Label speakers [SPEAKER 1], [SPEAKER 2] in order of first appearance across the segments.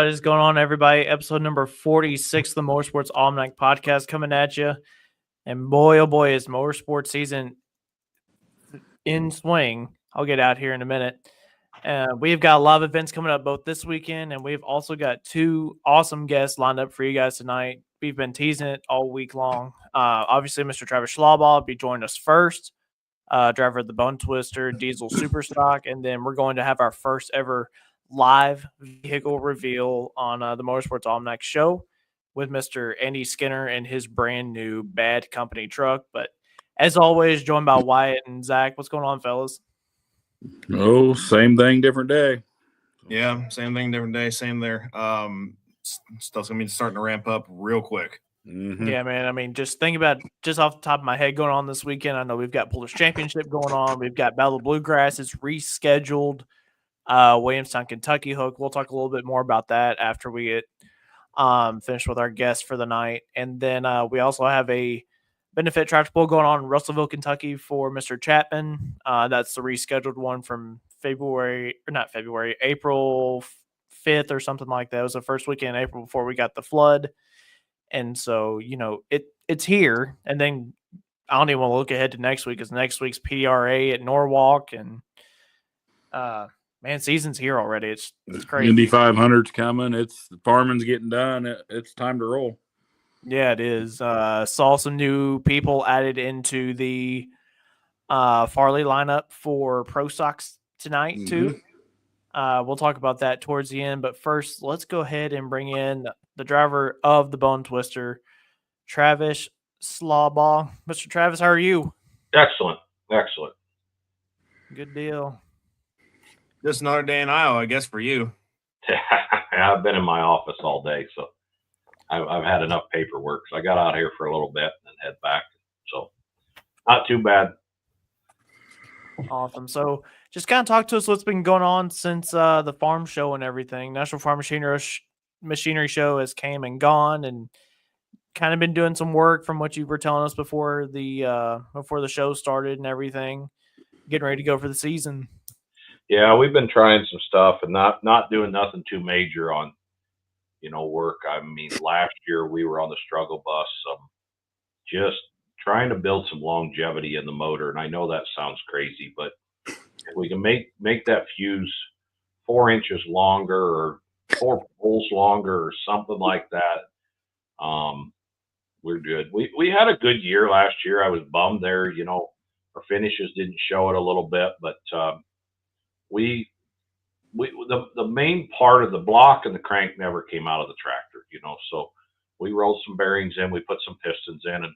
[SPEAKER 1] What is going on, everybody? Episode number 46 of the Motorsports Almanac podcast coming at you. And boy, oh boy, is motorsports season in swing. I'll get out here in a minute. We've got a lot of events coming up both this weekend, and we've also got two awesome guests lined up for you guys tonight. We've been teasing it all week long. Obviously, Mr. Travis Schlabach will be joining us first, driver of the Bone Twister Diesel Superstock, and then we're going to have our first ever live vehicle reveal on the Motorsports Almanac show with Mr. Andy Skinner and his brand new Bad Company truck. But as always, joined by Wyatt and Zach. What's going on, fellas?
[SPEAKER 2] Oh, same thing, different day.
[SPEAKER 3] Yeah, same thing, different day. Same there. Stuff's gonna be starting to ramp up real quick.
[SPEAKER 2] Mm-hmm.
[SPEAKER 1] Yeah, man. I mean, just think about just off the top of my head going on this weekend. I know we've got Polish Championship going on. We've got Battle of Bluegrass. It's rescheduled. Williamstown, Kentucky hook. We'll talk a little bit more about that after we get finished with our guest for the night. And then we also have a benefit tractor pull going on in Russellville, Kentucky for Mr. Chapman. That's the rescheduled one from April 5th or something like that. It was the first weekend in April before we got the flood. And so, you know, it's here. And then I don't even want to look ahead to next week because next week's PRA at Norwalk. And man, season's here already. It's crazy.
[SPEAKER 2] Indy 500's coming. The farming's getting done. It's time to roll.
[SPEAKER 1] Yeah, it is. Saw some new people added into the Farley lineup for Pro Stocks tonight, too. We'll talk about that towards the end. But first, let's go ahead and bring in the driver of the Bone Twister, Travis Schlabach. Mr. Travis, how are you?
[SPEAKER 4] Excellent.
[SPEAKER 1] Good deal.
[SPEAKER 3] Just another day in Iowa, I guess, for you.
[SPEAKER 4] I've been in my office all day, so I've had enough paperwork. So I got out here for a little bit and then head back. So not too bad.
[SPEAKER 1] Awesome. So just kind of talk to us what's been going on since the farm show and everything. National Farm Machinery Show has came and gone, and kind of been doing some work from what you were telling us before the show started and everything, getting ready to go for the season.
[SPEAKER 4] Yeah, we've been trying some stuff and not doing nothing too major on, work. I mean, last year we were on the struggle bus, just trying to build some longevity in the motor. And I know that sounds crazy, but if we can make that fuse 4 inches longer or 4 poles longer or something like that, we're good. We had a good year last year. I was bummed there, our finishes didn't show it a little bit, but the main part of the block and the crank never came out of the tractor, so we rolled some bearings in, we put some pistons in, and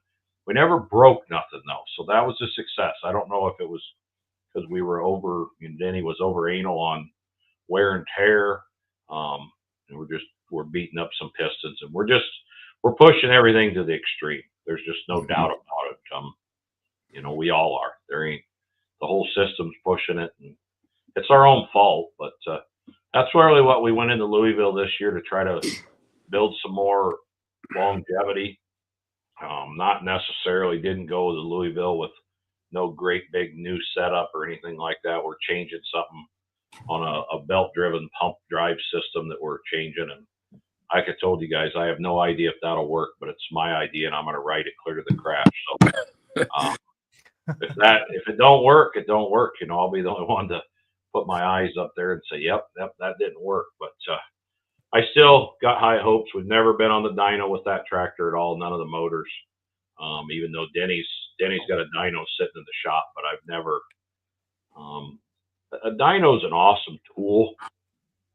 [SPEAKER 4] we never broke nothing though. So that was a success. I don't know if it was because we were Denny was over anal on wear and tear. And we're beating up some pistons, and we're pushing everything to the extreme. There's just no doubt about it. We all are. The whole system's pushing it, and it's our own fault, but that's really what we went into Louisville this year to try to build some more longevity. Not necessarily didn't go to Louisville with no great big new setup or anything like that. We're changing something on a belt-driven pump drive system that we're changing. And like I told you guys, I have no idea if that'll work, but it's my idea, and I'm going to ride it clear to the crash. So if it don't work, it don't work. I'll be the only one to put my eyes up there and say, yep, that didn't work. But I still got high hopes. We've never been on the dyno with that tractor at all, none of the motors. Even though Denny's got a dyno sitting in the shop, but I've never. A dyno is an awesome tool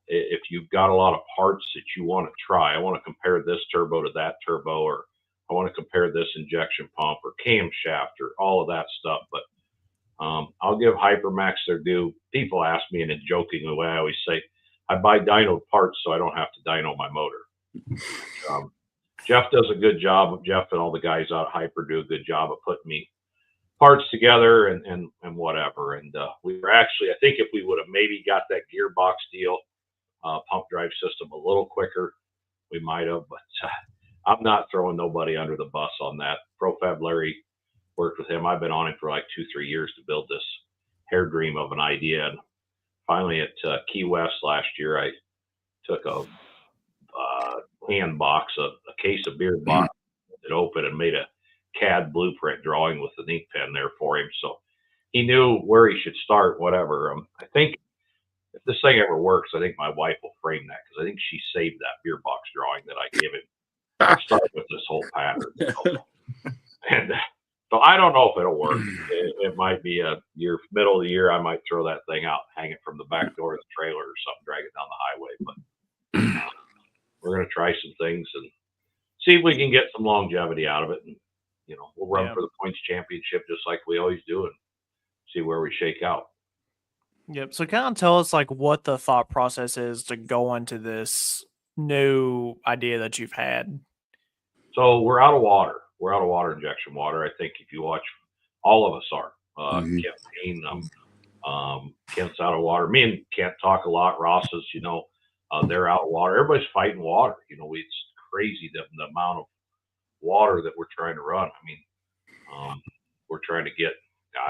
[SPEAKER 4] if you've got a lot of parts that you want to try. I want to compare this turbo to that turbo, or I want to compare this injection pump or camshaft or all of that stuff. But I'll give Hypermax their due. People ask me in a joking way. I always say, I buy dyno parts so I don't have to dyno my motor. Jeff does a good job. Jeff and all the guys out at Hyper do a good job of putting me parts together and whatever. And we were actually, I think if we would have maybe got that gearbox deal, pump drive system a little quicker, we might have. But I'm not throwing nobody under the bus on that. ProFab Larry worked with him. I've been on him for like 2-3 years to build this hair dream of an idea. And finally at Key West last year, I took a hand box, a case of beer box, it open and made a CAD blueprint drawing with an ink pen there for him. So he knew where he should start, whatever. I think if this thing ever works, I think my wife will frame that because I think she saved that beer box drawing that I gave him to start with this whole pattern. And so I don't know if it'll work. It might be a year, middle of the year. I might throw that thing out, hang it from the back door of the trailer or something, drag it down the highway. But we're going to try some things and see if we can get some longevity out of it. And, we'll run for the points championship just like we always do and see where we shake out.
[SPEAKER 1] Yep. So kind of tell us like what the thought process is to go into this new idea that you've had.
[SPEAKER 4] So we're out of water. We're out of water injection water. I think if you watch, all of us are. Kent Payne, Kent's out of water. Me and Kent talk a lot. Ross is, they're out of water. Everybody's fighting water. It's crazy the amount of water that we're trying to run. I mean, we're trying to get,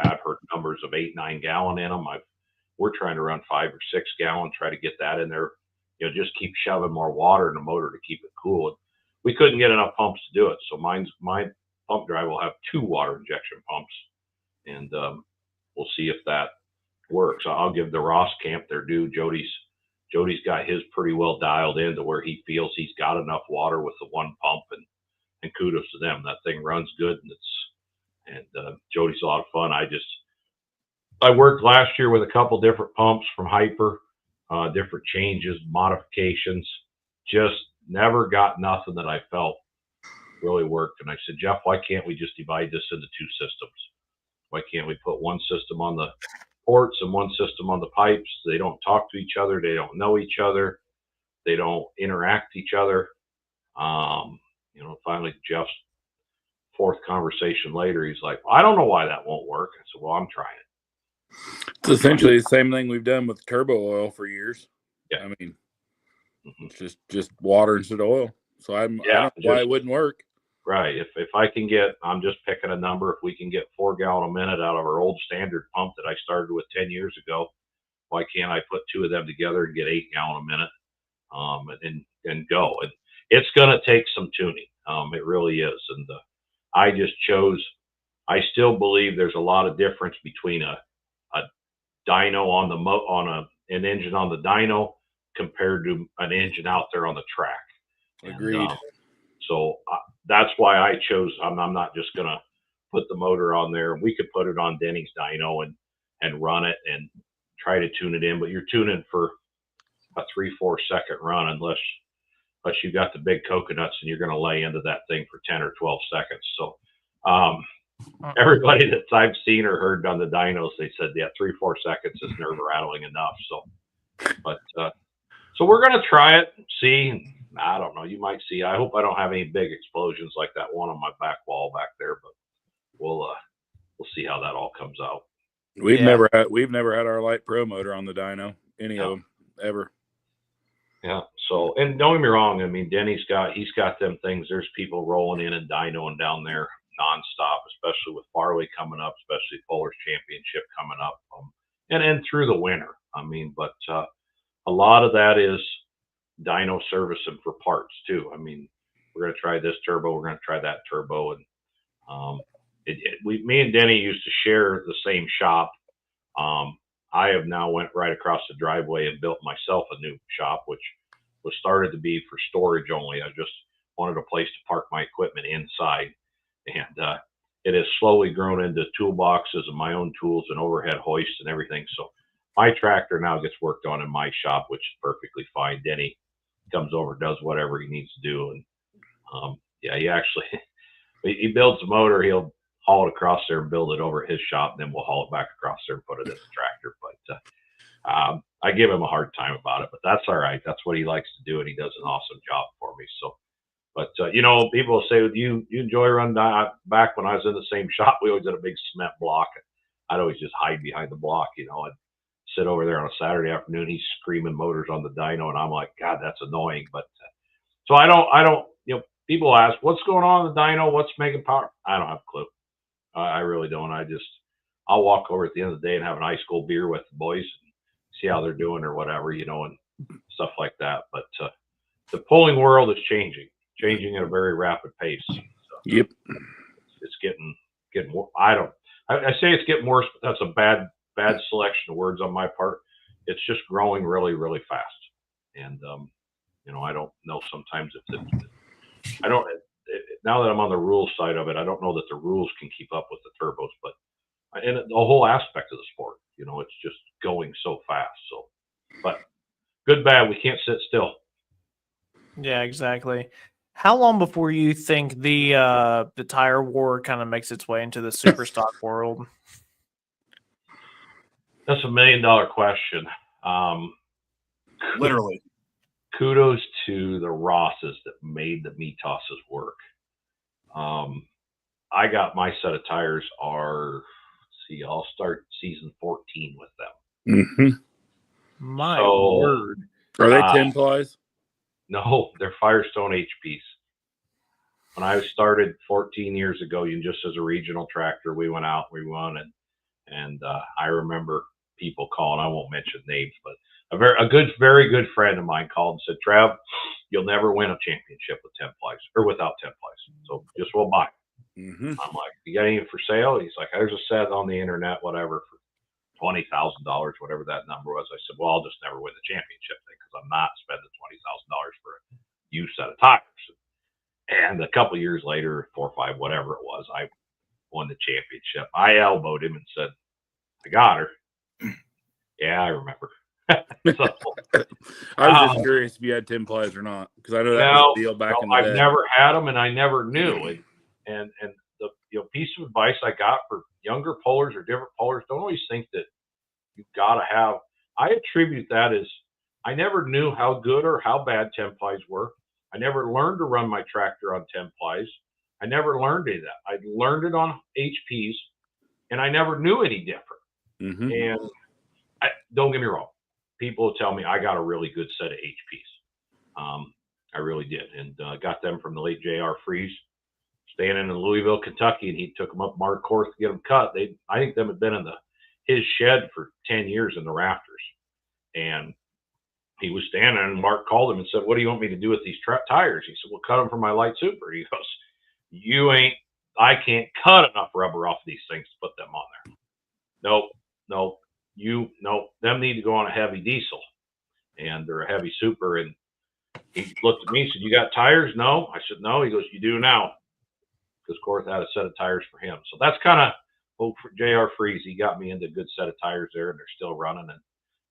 [SPEAKER 4] I've heard numbers of 8-9 gallon in them. We're trying to run 5 or 6 gallon, try to get that in there, just keep shoving more water in the motor to keep it cool. And we couldn't get enough pumps to do it. So my pump drive will have 2 water injection pumps, and we'll see if that works. I'll give the Ross camp their due. Jody's got his pretty well dialed in to where he feels he's got enough water with the one pump, and kudos to them. That thing runs good, and Jody's a lot of fun. I worked last year with a couple different pumps from Hyper, different changes, modifications, just never got nothing that I felt really worked. And I said, Jeff, why can't we just divide this into 2 systems? Why can't we put one system on the ports and one system on the pipes? They don't talk to each other. They don't know each other. They don't interact each other. Finally, Jeff's 4th conversation later, he's like, I don't know why that won't work. I said, well, I'm trying it.
[SPEAKER 2] It's essentially the same thing we've done with turbo oil for years.
[SPEAKER 4] Yeah.
[SPEAKER 2] I mean, it's just water instead of oil. So I don't know why it wouldn't work.
[SPEAKER 4] Right. If I can get, I'm just picking a number, if we can get 4 gallon a minute out of our old standard pump that I started with 10 years ago, why can't I put 2 of them together and get 8 gallon a minute, and go? And it's going to take some tuning. It really is. And I just chose, I still believe there's a lot of difference between a dyno on an engine on the dyno compared to an engine out there on the track.
[SPEAKER 2] Agreed.
[SPEAKER 4] And, so that's why I chose, I'm not just going to put the motor on there. We could put it on Denny's dyno and run it and try to tune it in, but you're tuning for a 3-4 second run unless you got the big coconuts and you're going to lay into that thing for 10 or 12 seconds. So everybody that I've seen or heard on the dynos, they said, 3-4 seconds is nerve rattling enough. So, but so we're going to try it and see. I don't know. You might see. I hope I don't have any big explosions like that one on my back wall back there, but we'll see how that all comes out.
[SPEAKER 2] We've never had our Light Pro motor on the dyno, any of them ever.
[SPEAKER 4] Yeah. So, and don't get me wrong. I mean, Denny's he's got them things. There's people rolling in and dynoing down there nonstop, especially with Farley coming up, especially Fuller's Championship coming up, and through the winter. I mean, but a lot of that is dyno servicing for parts too. I mean, we're going to try this turbo, we're going to try that turbo, and me and Denny used to share the same shop. I have now went right across the driveway and built myself a new shop, which was started to be for storage only. I just wanted a place to park my equipment inside, and it has slowly grown into toolboxes and my own tools and overhead hoists and everything. So my tractor now gets worked on in my shop, which is perfectly fine. Denny comes over, does whatever he needs to do. And he actually, he builds a motor, he'll haul it across there and build it over at his shop, and then we'll haul it back across there and put it in the tractor. But I give him a hard time about it, but that's all right. That's what he likes to do, and he does an awesome job for me. So, but people will say, you enjoy running back when I was in the same shop, we always had a big cement block. I'd always just hide behind the block, and sit over there on a Saturday afternoon. He's screaming motors on the dyno, and I'm like, God, that's annoying. But so I don't. People ask, what's going on in the dyno? What's making power? I don't have a clue. I really don't. I'll walk over at the end of the day and have an ice cold beer with the boys and see how they're doing or whatever, and stuff like that. But the pulling world is changing at a very rapid pace. So
[SPEAKER 2] Yep.
[SPEAKER 4] it's getting more. I say it's getting worse, but that's a bad selection of words on my part. It's just growing really, really fast. And, I don't know sometimes I don't, now that I'm on the rules side of it, I don't know that the rules can keep up with the turbos, but, and the whole aspect of the sport, it's just going so fast. So, but good, bad, we can't sit still.
[SPEAKER 1] Yeah, exactly. How long before you think the tire war kind of makes its way into the super stock world?
[SPEAKER 4] That's $1 million question.
[SPEAKER 3] Literally.
[SPEAKER 4] Kudos to the Rosses that made the Mitosses work. I got my set of tires I'll start season 14 with them.
[SPEAKER 2] Mm-hmm.
[SPEAKER 1] My word.
[SPEAKER 2] Are they 10 plies?
[SPEAKER 4] No, they're Firestone HPs. When I started 14 years ago, just as a regional tractor, we went out, we won, and I remember people calling. I won't mention names, but very good friend of mine called and said, "Trav, you'll never win a championship with 10 plies or without 10 plies. So just we'll buy."
[SPEAKER 2] Mm-hmm.
[SPEAKER 4] I'm like, "You got anything for sale?" He's like, "There's a set on the internet, whatever, for $20,000, whatever that number was." I said, "Well, I'll just never win the championship thing because I'm not spending $20,000 for a used set of tires." And a couple of years later, 4 or 5, whatever it was, I won the championship. I elbowed him and said, "I got her." Yeah, I remember. So,
[SPEAKER 2] I was just curious if you had 10 plies or not, because I know that was the deal back in the day.
[SPEAKER 4] I've never had them, and I never knew. And the piece of advice I got for younger pullers or different pullers: don't always think that you've got to have. I attribute that as I never knew how good or how bad 10 plies were. I never learned to run my tractor on 10 plies. I never learned any of that. I learned it on HPs, and I never knew any different.
[SPEAKER 2] Mm-hmm.
[SPEAKER 4] And don't get me wrong. People will tell me I got a really good set of HPs. I really did. And got them from the late J.R. Freeze, staying in Louisville, Kentucky, and he took them up Mark Korth to get them cut. I think them had been in his shed for 10 years in the rafters. And he was standing, and Mark called him and said, "What do you want me to do with these tires?" He said, "Well, cut them for my light super." He goes, I can't cut enough rubber off these things to put them on there. Nope. Them need to go on a heavy diesel, and they're a heavy super. And he looked at me and said, "You got tires?" "No." I said, "No." He goes, "You do now," because Korth had a set of tires for him. So that's kind of J.R. Freeze. He got me into a good set of tires there, and they're still running. And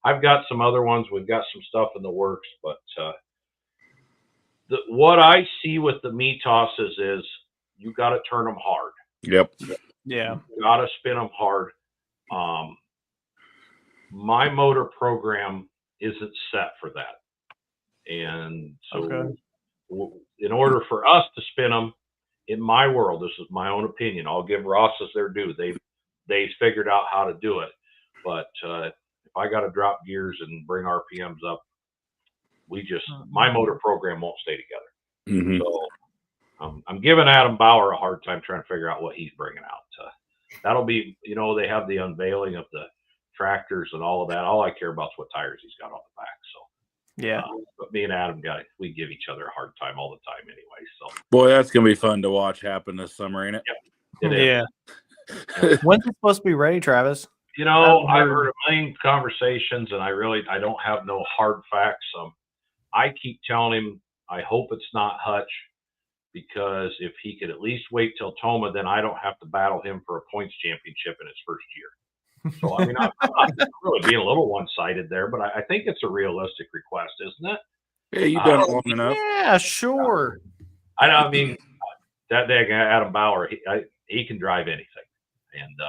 [SPEAKER 4] I've got some other ones. We've got some stuff in the works, but what I see with the Mitosses is you got to turn them hard.
[SPEAKER 2] Yep.
[SPEAKER 1] Yeah.
[SPEAKER 4] You got to spin them hard. My motor program isn't set for that. And so in order for us to spin them, in my world, this is my own opinion, I'll give Ross's their due. They've figured out how to do it. But if I got to drop gears and bring RPMs up, my motor program won't stay together.
[SPEAKER 2] Mm-hmm.
[SPEAKER 4] So I'm giving Adam Bauer a hard time trying to figure out what he's bringing out. That'll be, they have the unveiling of the tractors and all of that. All I care about is what tires he's got on the back. So
[SPEAKER 1] yeah.
[SPEAKER 4] But me and Adam we give each other a hard time all the time anyway. So
[SPEAKER 2] boy, that's gonna be fun to watch happen this summer, ain't it?
[SPEAKER 4] Yep, it
[SPEAKER 1] is. When's it supposed to be ready, Travis?
[SPEAKER 4] I've heard a million conversations, and I don't have no hard facts. I keep telling him I hope it's not Hutch, because if he could at least wait till Toma, then I don't have to battle him for a points championship in his first year. So, I'm really being a little one-sided there, but I think it's a realistic request, isn't it?
[SPEAKER 2] Yeah, you've done it long enough.
[SPEAKER 1] Yeah, sure.
[SPEAKER 4] I mean, that day, Adam Bauer, he can drive anything. And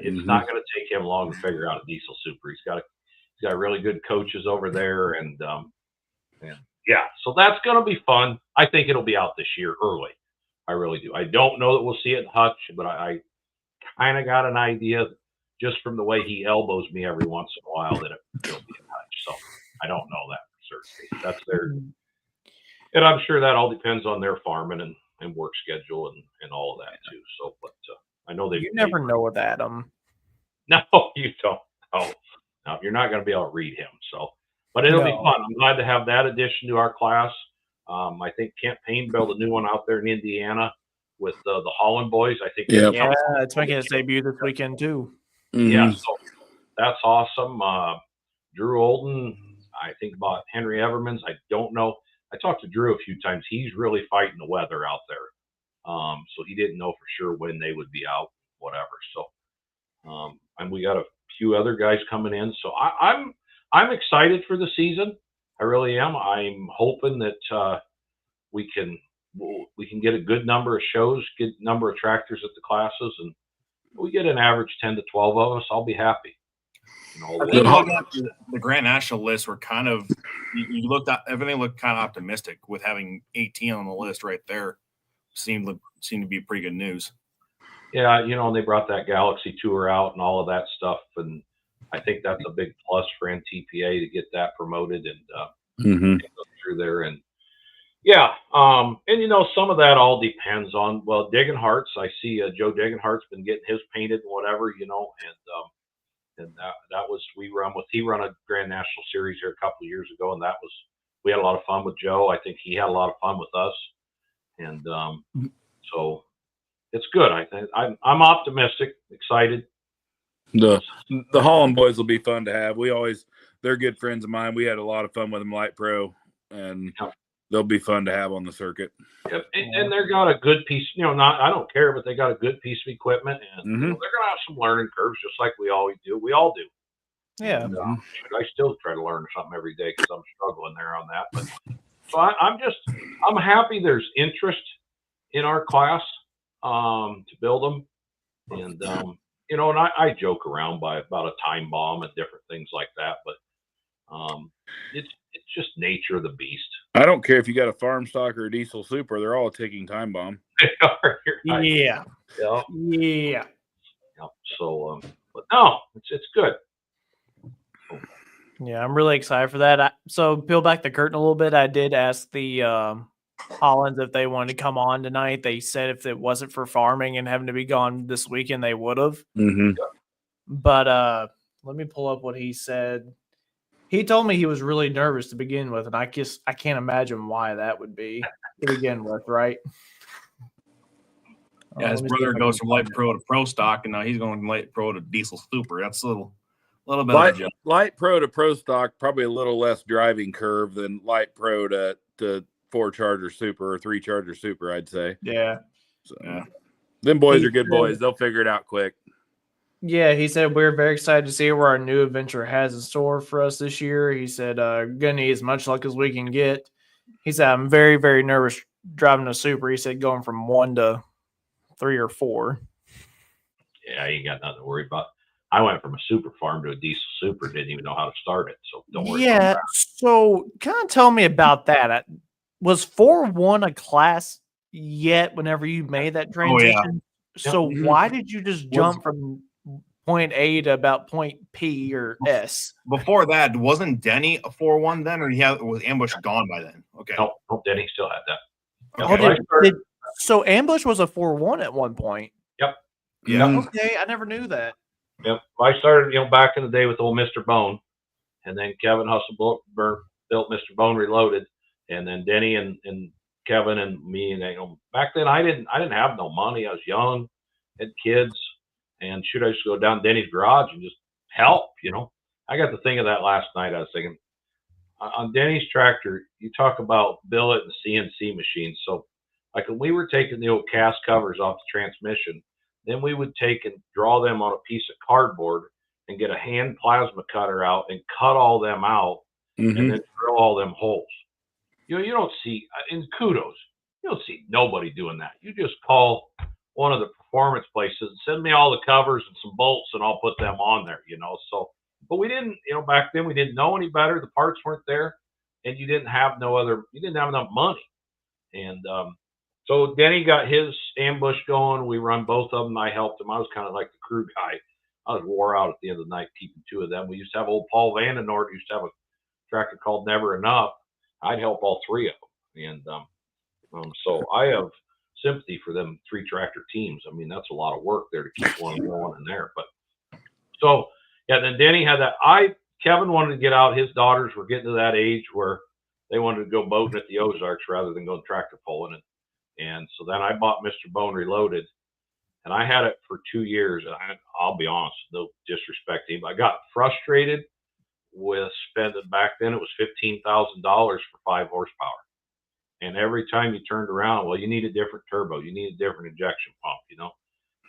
[SPEAKER 4] it's not going to take him long to figure out a diesel super. He's got really good coaches over there. And yeah, so that's going to be fun. I think it'll be out this year early. I really do. I don't know that we'll see it in Hutch, but I kind of got an idea just from the way he elbows me every once in a while that it'll be in Hutch. So I don't know that for certainty. That's and I'm sure that all depends on their farming and work schedule and all of that too. So, but I know
[SPEAKER 1] you never know with Adam.
[SPEAKER 4] No, you don't. Oh, no, you're not going to be able to read him. So But it'll be
[SPEAKER 1] No.
[SPEAKER 4] fun. I'm glad to have that addition to our class. I think Kent Payne built a new one out there in Indiana with the Holland boys. I think.
[SPEAKER 2] Yep.
[SPEAKER 1] Yeah, it's making its debut this weekend too.
[SPEAKER 4] Yeah, so that's awesome. Drew Olden, I think about Henry Evermans. I don't know. I talked to Drew a few times. He's really fighting the weather out there. So he didn't know for sure when they would be out, whatever. So, and we got a few other guys coming in. So I'm excited for the season. I really am. I'm hoping that we can get a good number of shows, good number of tractors at the classes, and we get an average 10 to 12 of us. I'll be happy. You know,
[SPEAKER 3] I think looking at the Grand National list, we're kind of you looked at everything looked kind of optimistic with having 18 on the list right there. Seemed to be pretty good news.
[SPEAKER 4] Yeah, you know, and they brought that Galaxy Tour out and all of that stuff, and I think that's a big plus for NTPA to get that promoted and go through there. And yeah, and you know, some of that all depends on Degenhart's. I see Joe Degenhart's been getting his painted and whatever, you know, and that was he run a Grand National Series here a couple of years ago, and we had a lot of fun with Joe. I think he had a lot of fun with us, and so it's good. I think I'm optimistic, excited.
[SPEAKER 2] The Holland boys will be fun to have. They're good friends of mine. We had a lot of fun with them, Light Pro, and they'll be fun to have on the circuit.
[SPEAKER 4] Yep. And they're got a good piece, you know, I don't care, but they got a good piece of equipment, and you know, they're going to have some learning curves, just like we always do. We all do.
[SPEAKER 1] Yeah.
[SPEAKER 4] And, I still try to learn something every day because I'm struggling there on that. But so I'm happy there's interest in our class to build them, and you know, and I joke around about a time bomb and different things like that, but it's just nature of the beast.
[SPEAKER 2] I don't care if you got a farm stock or a diesel super; they're all a ticking time bomb.
[SPEAKER 1] Yeah.
[SPEAKER 4] Yeah.
[SPEAKER 1] Yeah.
[SPEAKER 4] So, but no, it's good.
[SPEAKER 1] Yeah, I'm really excited for that. So peel back the curtain a little bit. I did ask the Hollands if they wanted to come on tonight. They said if it wasn't for farming and having to be gone this weekend, they would have. But let me pull up what he said. He told me he was really nervous to begin with, and I can't imagine why that would be to begin with, right?
[SPEAKER 3] Yeah, his brother goes from light pro to pro stock, and now he's going from light pro to diesel super. That's a little bit of a joke.
[SPEAKER 2] Light pro to pro stock, probably a little less driving curve than light pro to 4-charger super or 3-charger super, I'd say.
[SPEAKER 1] Yeah.
[SPEAKER 2] So, them boys are good boys. They'll figure it out quick.
[SPEAKER 1] Yeah, he said we're very excited to see what our new adventure has in store for us this year. He said, gonna need as much luck as we can get. He said, I'm very, very nervous driving a super. He said going from 1 to 3 or 4.
[SPEAKER 4] Yeah, you got nothing to worry about. I went from a super farm to a diesel super, didn't even know how to start it. So don't worry about that.
[SPEAKER 1] So kind of tell me about that. Was 4-1 a class yet whenever you made that transition? So why did you just jump from point A to about point P or S?
[SPEAKER 3] Before that, wasn't Denny a 4-1 then, or was Ambush gone by then? Okay.
[SPEAKER 4] No, Denny still had that.
[SPEAKER 3] Okay.
[SPEAKER 1] So Ambush was a 4-1 at one point.
[SPEAKER 4] Yep.
[SPEAKER 3] Yeah.
[SPEAKER 1] Okay, I never knew that.
[SPEAKER 4] Yep. I started, back in the day with old Mr. Bone, and then Kevin Hustle built Mr. Bone Reloaded, and then Denny and Kevin and me, and back then I didn't have no money. I was young, had kids, and I used to go down Denny's garage and just help. I got to think of that last night. I was thinking on Denny's tractor, you talk about billet and CNC machines. So like when we were taking the old cast covers off the transmission, then we would take and draw them on a piece of cardboard and get a hand plasma cutter out and cut all them out and then drill all them holes. You don't see, and kudos, you don't see nobody doing that. You just call one of the performance places and send me all the covers and some bolts and I'll put them on there, So, but we didn't, back then we didn't know any better. The parts weren't there and you didn't have enough money. And, so Denny got his Ambush going. We run both of them. I helped him. I was kind of like the crew guy. I was wore out at the end of the night keeping 2 of them. We used to have old Paul Vandenord used to have a tractor called Never Enough. I'd help all 3 of them. And so I have sympathy for them 3 tractor teams. I mean, that's a lot of work there to keep one going in there. But so, yeah, then Denny had that. I Kevin wanted to get out. His daughters were getting to that age where they wanted to go boating at the Ozarks rather than go tractor pulling. And so then I bought Mr. Bone Reloaded, and I had it for 2 years. And I'll be honest, no disrespect to him, I got frustrated with spending, back then it was $15,000 for 5 horsepower. And every time you turned around, well, you need a different turbo, you need a different injection pump, you know.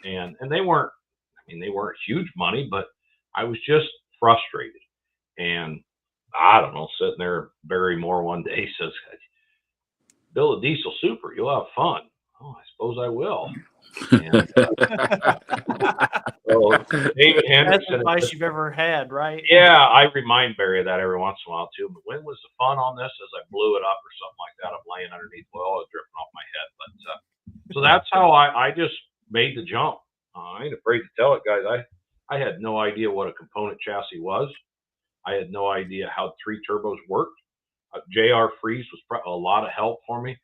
[SPEAKER 4] And they weren't, I mean, they weren't huge money, but I was just frustrated. And I don't know, sitting there, Barry Moore one day says, build a diesel super, you'll have fun. Oh, I suppose I will. And, so David Henderson.
[SPEAKER 1] Best advice you've ever had, right?
[SPEAKER 4] Yeah, I remind Barry of that every once in a while too. But when was the fun on this? As I blew it up or something like that, I'm laying underneath oil, dripping off my head. But so that's how I just made the jump. I ain't afraid to tell it, guys. I had no idea what a component chassis was. I had no idea how 3 turbos worked. J.R. Freeze was a lot of help for me.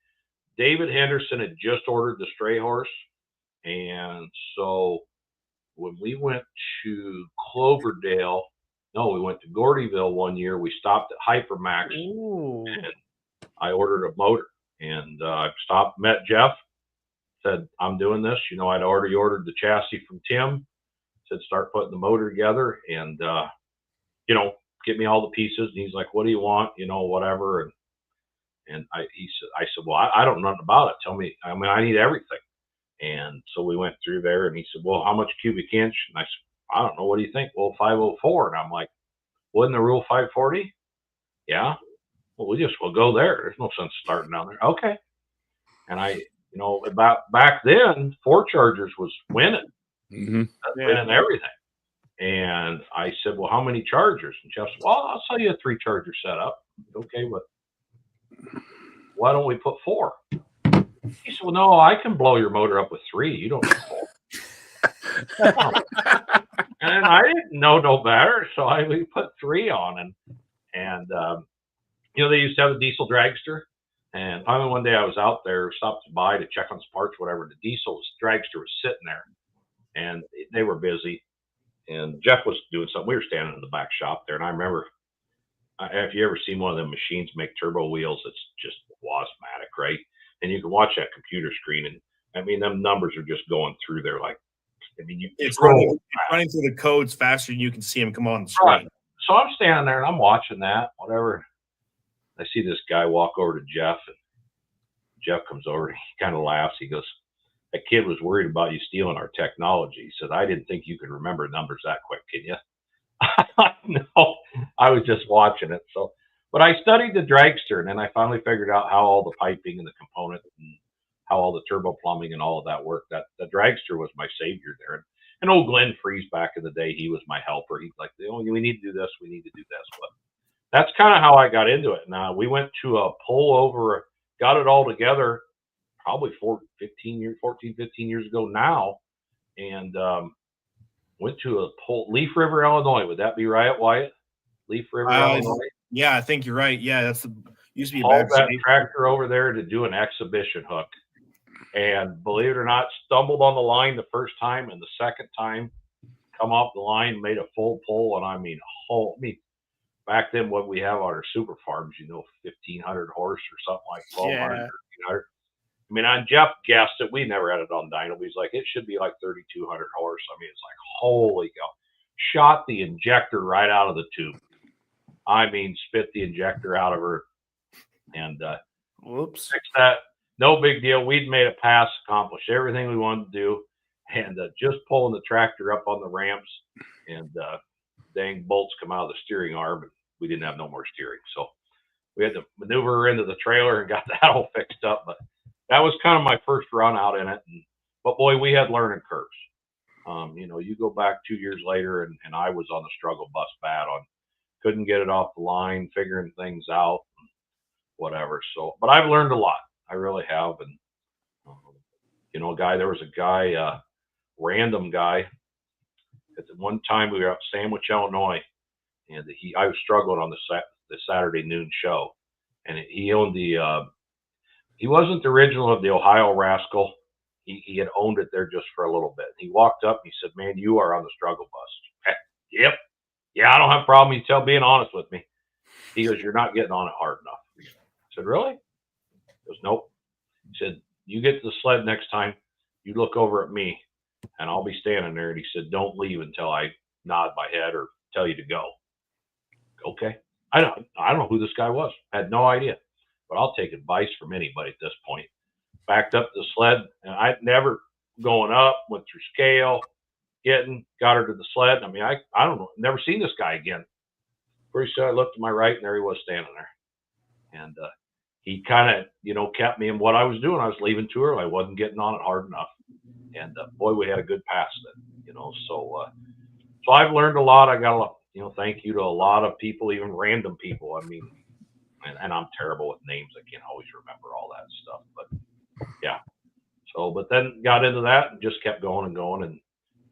[SPEAKER 4] David Henderson had just ordered the Stray Horse. And so when we went to Cloverdale, no, we went to Gordyville one year. We stopped at Hypermax.
[SPEAKER 1] Ooh.
[SPEAKER 4] And I ordered a motor. And I stopped, met Jeff, said, I'm doing this. You know, I'd already ordered the chassis from Tim. Said, start putting the motor together and, you know, get me all the pieces. And he's like, what do you want? You know, whatever. And I said, well, I don't know nothing about it. Tell me, I mean, I need everything. And so we went through there and he said, well, how much cubic inch? And I said, I don't know. What do you think? Well, 504. And I'm like, wasn't the rule 540? Yeah. Well, we'll go there. There's no sense starting down there. Okay. And you know, about back then, 4 Chargers was winning.
[SPEAKER 2] Mm-hmm.
[SPEAKER 4] Winning everything. And I said, well, how many Chargers? And Jeff said, well, I'll sell you a 3 Charger setup. Okay, but why don't we put 4? He said, well, no, I can blow your motor up with 3. You don't need 4. And I didn't know no better, so we put 3 on. And you know, they used to have a diesel dragster. And finally one day I was out there, stopped by to check on some parts, whatever. The diesel dragster was sitting there, and they were busy. And Jeff was doing something. We were standing in the back shop there, and I remember, if you ever seen one of them machines make turbo wheels, it's just wasmatic, right? And you can watch that computer screen, and I mean, them numbers are just going through there like, I mean,
[SPEAKER 3] it's running through the codes faster than you can see them come on the screen.
[SPEAKER 4] Right. So I'm standing there and I'm watching that, whatever. I see this guy walk over to Jeff, and Jeff comes over. He kind of laughs. He goes, that kid was worried about you stealing our technology. He said, I didn't think you could remember numbers that quick, can you? No, I was just watching it. So, but I studied the dragster, and then I finally figured out how all the piping and the component and how all the turbo plumbing and all of that worked. That the dragster was my savior there. And old Glenn Freeze back in the day, he was my helper. He's like, oh, we need to do this. We need to do this. But that's kind of how I got into it. Now we went to a pull over, got it all together probably 14, 15 years ago now. And, went to a pull, Leaf River, Illinois. Would that be right, Wyatt? Leaf River, Illinois.
[SPEAKER 3] Yeah, I think you're right. Yeah, used to be a
[SPEAKER 4] hauled
[SPEAKER 3] bad
[SPEAKER 4] that tractor over there to do an exhibition hook. And believe it or not, stumbled on the line the first time, and the second time come off the line, made a full pull. And I mean, back then what we have on our super farms, you know, 1,500 horse or something like 1,200.
[SPEAKER 1] Yeah.
[SPEAKER 4] 1,500. I mean, Jeff guessed it. We never had it on dyno. He's like, it should be like 3,200 horse. I mean, it's like, holy cow. Shot the injector right out of the tube. I mean, spit the injector out of her and
[SPEAKER 1] Whoops.
[SPEAKER 4] fixed that. No big deal. We'd made a pass, accomplished everything we wanted to do, and just pulling the tractor up on the ramps, and dang bolts come out of the steering arm, and we didn't have no more steering. So we had to maneuver her into the trailer and got that all fixed up. But that was kind of my first run out in it. But boy, we had learning curves. You know, you go back 2 years later, and I was on the struggle bus bad on, couldn't get it off the line, figuring things out, whatever. So, but I've learned a lot. I really have. And, you know, there was a guy, random guy. At one time we were up Sandwich, Illinois, and I was struggling on the Saturday noon show. And he owned he wasn't the original of the Ohio Rascal. He had owned it there just for a little bit. He walked up and he said, man, you are on the struggle bus. Yep. Yeah, I don't have a problem. You tell being honest with me. He goes, you're not getting on it hard enough. I said, really? He goes, nope. He said, you get to the sled next time, you look over at me, and I'll be standing there. And he said, don't leave until I nod my head or tell you to go. Okay. I don't know who this guy was. I had no idea. But I'll take advice from anybody at this point. Backed up the sled, and I'd never going up, went through scale, got her to the sled. I mean, I don't know, never seen this guy again. Pretty soon I looked to my right, and there he was standing there. And he kind of, kept me in what I was doing. I was leaving too early. I wasn't getting on it hard enough. And boy, we had a good pass then, So I've learned a lot. I got a lot, thank you to a lot of people, even random people. I mean, and I'm terrible with names. I can't always remember all that stuff, but yeah. So, but then got into that and just kept going and going. And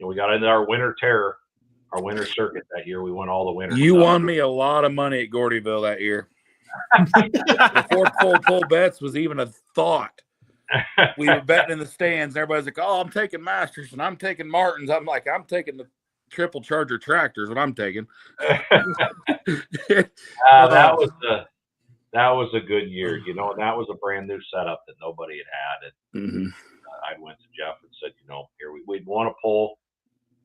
[SPEAKER 4] we got into our winter terror, our winter circuit that year. We won all the winter.
[SPEAKER 2] You won me a lot of money at Gordyville that year. Before pull bets was even a thought. We were betting in the stands. And everybody's like, "Oh, I'm taking Masters and I'm taking Martins." I'm like, "I'm taking the triple charger tractors. What I'm taking."
[SPEAKER 4] That was a good year, and that was a brand new setup that nobody had. And I went to Jeff and said, here we'd won a pole.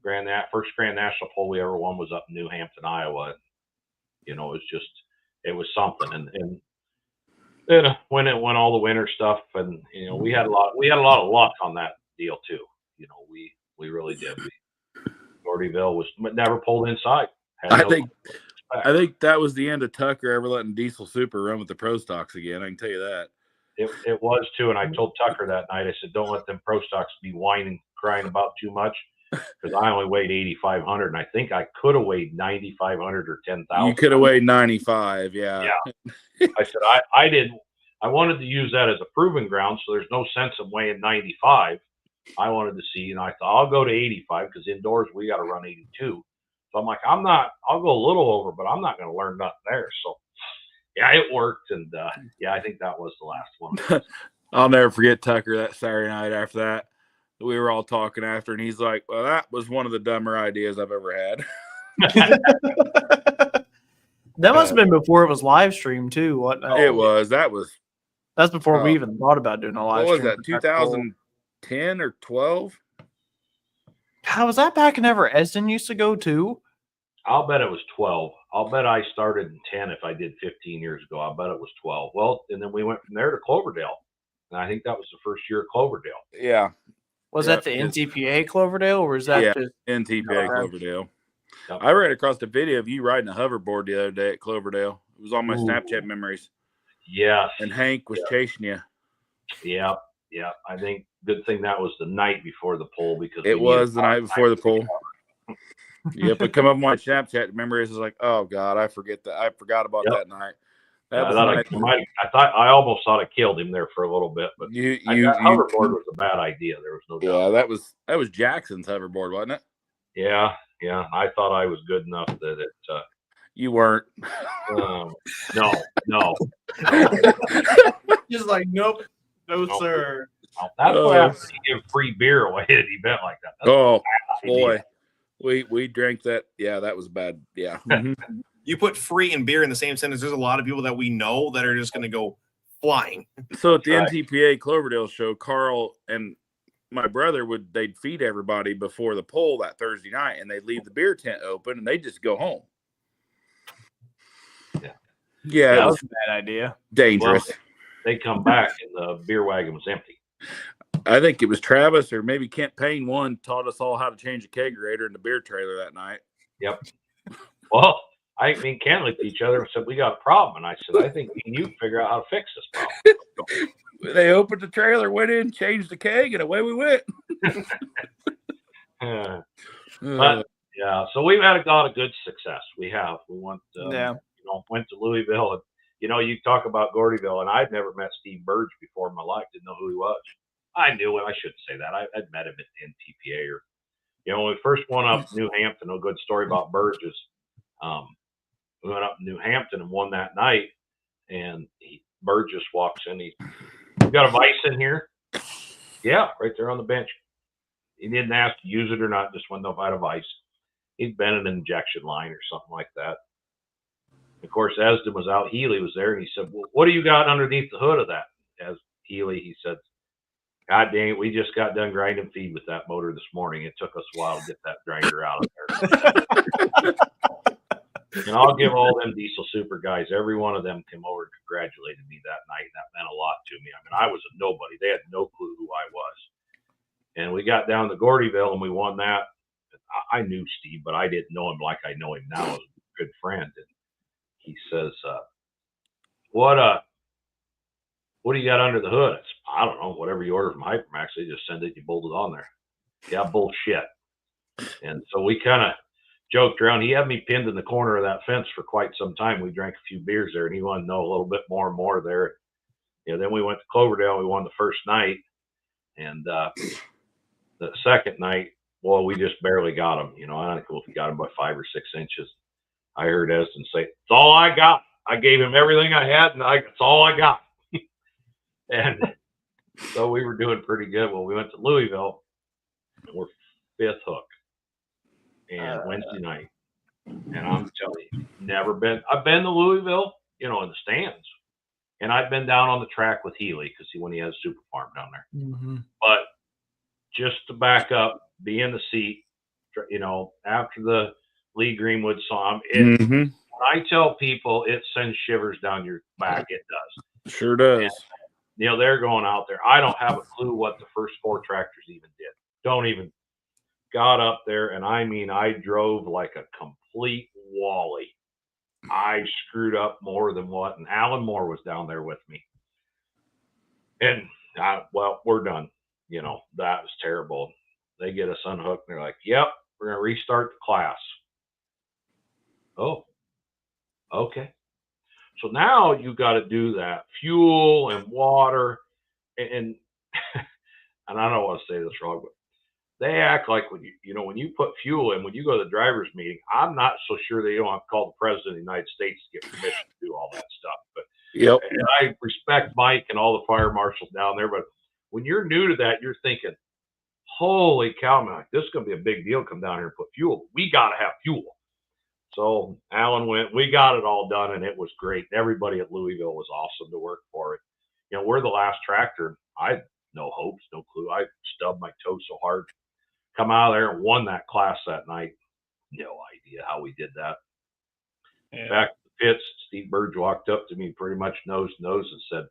[SPEAKER 4] First Grand National pole we ever won was up in New Hampton, Iowa. It was something. And then when it won all the winter stuff, and we had a lot of luck on that deal too. We really did. Gordyville was never pulled inside.
[SPEAKER 2] I think that was the end of Tucker ever letting Diesel Super run with the Pro Stocks again. I can tell you that.
[SPEAKER 4] It was too, and I told Tucker that night. I said, "Don't let them Pro Stocks be whining, crying about too much," because I only weighed 8,500, and I think I could have weighed 9,500 or 10,000.
[SPEAKER 2] You could have weighed 95, yeah.
[SPEAKER 4] Yeah. I said I didn't. I wanted to use that as a proving ground, so there's no sense of weighing 95. I wanted to see, and I thought I'll go to 85 because indoors we got to run 82. So I'm like, I'll go a little over, but I'm not going to learn nothing there. So, yeah, it worked. And, I think that was the last one.
[SPEAKER 2] I'll never forget Tucker that Saturday night after that. We were all talking after, and he's like, well, that was one of the dumber ideas I've ever had.
[SPEAKER 1] That must have been before it was live streamed, too.
[SPEAKER 2] It was.
[SPEAKER 1] That's before we even thought about doing a live stream.
[SPEAKER 2] What was that, 2010 or 12?
[SPEAKER 1] How was that back whenever Esden used to go too?
[SPEAKER 4] I'll bet it was 12. I'll bet I started in 10 if I did 15 years ago. I'll bet it was 12. Well, and then we went from there to Cloverdale. And I think that was the first year of Cloverdale.
[SPEAKER 2] Yeah.
[SPEAKER 1] Was that the NTPA Cloverdale, or was that just
[SPEAKER 2] NTPA Cloverdale? Yep. I ran across a video of you riding a hoverboard the other day at Cloverdale. It was on my Snapchat memories.
[SPEAKER 4] Yes.
[SPEAKER 2] And Hank was chasing you.
[SPEAKER 4] Yeah. Yeah. I think good thing that was the night before the poll, because
[SPEAKER 2] it was the night before the poll. Yep, it come up on my Snapchat memories. Is like, oh God, I forgot about that night.
[SPEAKER 4] I almost thought I killed him there for a little bit, but hoverboard was a bad idea. There was no doubt.
[SPEAKER 2] Yeah, that was Jackson's hoverboard, wasn't it?
[SPEAKER 4] Yeah. I thought I was good enough that it.
[SPEAKER 2] You weren't.
[SPEAKER 4] No.
[SPEAKER 1] Just like, nope, no, sir.
[SPEAKER 4] That's why I have to give free beer away at an event like that.
[SPEAKER 2] That's boy. We drank that. Yeah, that was bad. Yeah.
[SPEAKER 3] You put free and beer in the same sentence. There's a lot of people that we know that are just going to go flying.
[SPEAKER 2] So at the NTPA Cloverdale show, Carl and my brother they'd feed everybody before the poll that Thursday night, and they'd leave the beer tent open, and they'd just go home. Yeah,
[SPEAKER 1] that was a bad idea.
[SPEAKER 2] Dangerous.
[SPEAKER 4] Well, they come back, and the beer wagon was empty.
[SPEAKER 2] I think it was Travis or maybe Kent Payne taught us all how to change a kegerator in the beer trailer that night.
[SPEAKER 4] Yep. Well, Kent looked at each other and said, "We got a problem." And I said, "I think me and you figure out how to fix this problem."
[SPEAKER 2] They opened the trailer, went in, changed the keg, and away we went.
[SPEAKER 4] But yeah, so we've had a lot of good success. We went to Louisville, and you talk about Gordyville, and I'd never met Steve Burge before in my life. Didn't know who he was. I knew him. I shouldn't say that. I'd met him at NTPA when we first went up New Hampton. A good story about Burge is we went up to New Hampton and won that night, and Burge just walks in. You got a vice in here? Yeah, right there on the bench. He didn't ask to use it or not, just went up out of vice. He'd been an injection line or something like that. Of course, Esden was out. Healy was there, and he said, well, what do you got underneath the hood of that? As Healy, he said, God dang it, we just got done grinding feed with that motor this morning. It took us a while to get that grinder out of there. And I'll give all them Diesel Super guys, every one of them came over and congratulated me that night. And that meant a lot to me. I mean, I was a nobody. They had no clue who I was. And we got down to Gordyville and we won that. I knew Steve, but I didn't know him like I know him now as a good friend. And he says, what do you got under the hood? I said, I don't know, whatever you order from Hypermax, they just send it, you bolt it on there. Yeah, bullshit. And so we kind of joked around. He had me pinned in the corner of that fence for quite some time. We drank a few beers there, and he wanted to know a little bit more and more there. Then we went to Cloverdale. We won the first night. And the second night, well, we just barely got him. I don't know if we got him by 5 or 6 inches. I heard Esden say, it's all I got. I gave him everything I had, and it's all I got. And so we were doing pretty good. Well, we went to Louisville, and we're 5th hook. And Wednesday night. And I'm telling you, I've been to Louisville, in the stands. And I've been down on the track with Healy when he has Super Farm down there.
[SPEAKER 1] Mm-hmm.
[SPEAKER 4] But just to back up, be in the seat, after the Lee Greenwood song, when I tell people it sends shivers down your back, it does.
[SPEAKER 2] Sure does.
[SPEAKER 4] And, they're going out there. I don't have a clue what the first 4 tractors even did. Don't even. Got up there, and I mean, I drove like a complete wally. I screwed up more than what, and Alan Moore was down there with me. And, we're done. That was terrible. They get us unhooked, and they're like, yep, we're going to restart the class. Oh, okay. So now you got to do that fuel and water, and I don't want to say this wrong, but they act like when you put fuel in, when you go to the driver's meeting, I'm not so sure they don't have to call the president of the United States to get permission to do all that stuff. But
[SPEAKER 2] yep.
[SPEAKER 4] And I respect Mike and all the fire marshals down there, but when you're new to that, you're thinking, holy cow, man, this is going to be a big deal. Come down here and put fuel. We got to have fuel. So Alan went, we got it all done, and it was great. Everybody at Louisville was awesome to work for it. We're the last tractor. I had no hopes, no clue. I stubbed my toe so hard. Come out of there and won that class that night. No idea how we did that.
[SPEAKER 1] Yeah.
[SPEAKER 4] Back to the pits, Steve Burge walked up to me pretty much nose to nose and said,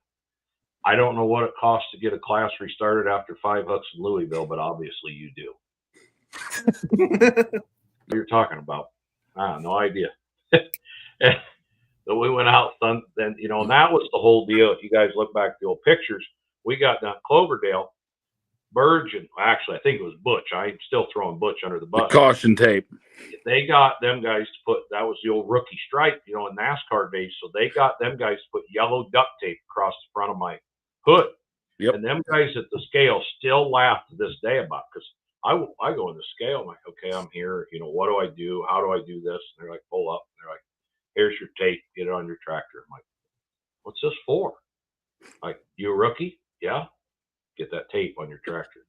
[SPEAKER 4] I don't know what it costs to get a class restarted after 5 hooks in Louisville, but obviously you do. What you're talking about? I have no idea. So we went out, then, and that was the whole deal. If you guys look back at the old pictures, we got down Cloverdale. Burge, and actually, I think it was Butch. I'm still throwing Butch under the bus.
[SPEAKER 2] The caution tape.
[SPEAKER 4] They got them guys to put, that was the old rookie stripe, in NASCAR days. So they got them guys to put yellow duct tape across the front of my hood.
[SPEAKER 2] Yep.
[SPEAKER 4] And them guys at the scale still laugh to this day about it, because I go in the scale. I'm like, okay, I'm here. What do I do? How do I do this? And they're like, pull up. And they're like, here's your tape. Get it on your tractor. I'm like, what's this for? Like, you a rookie? Yeah. Get that tape on your tractor.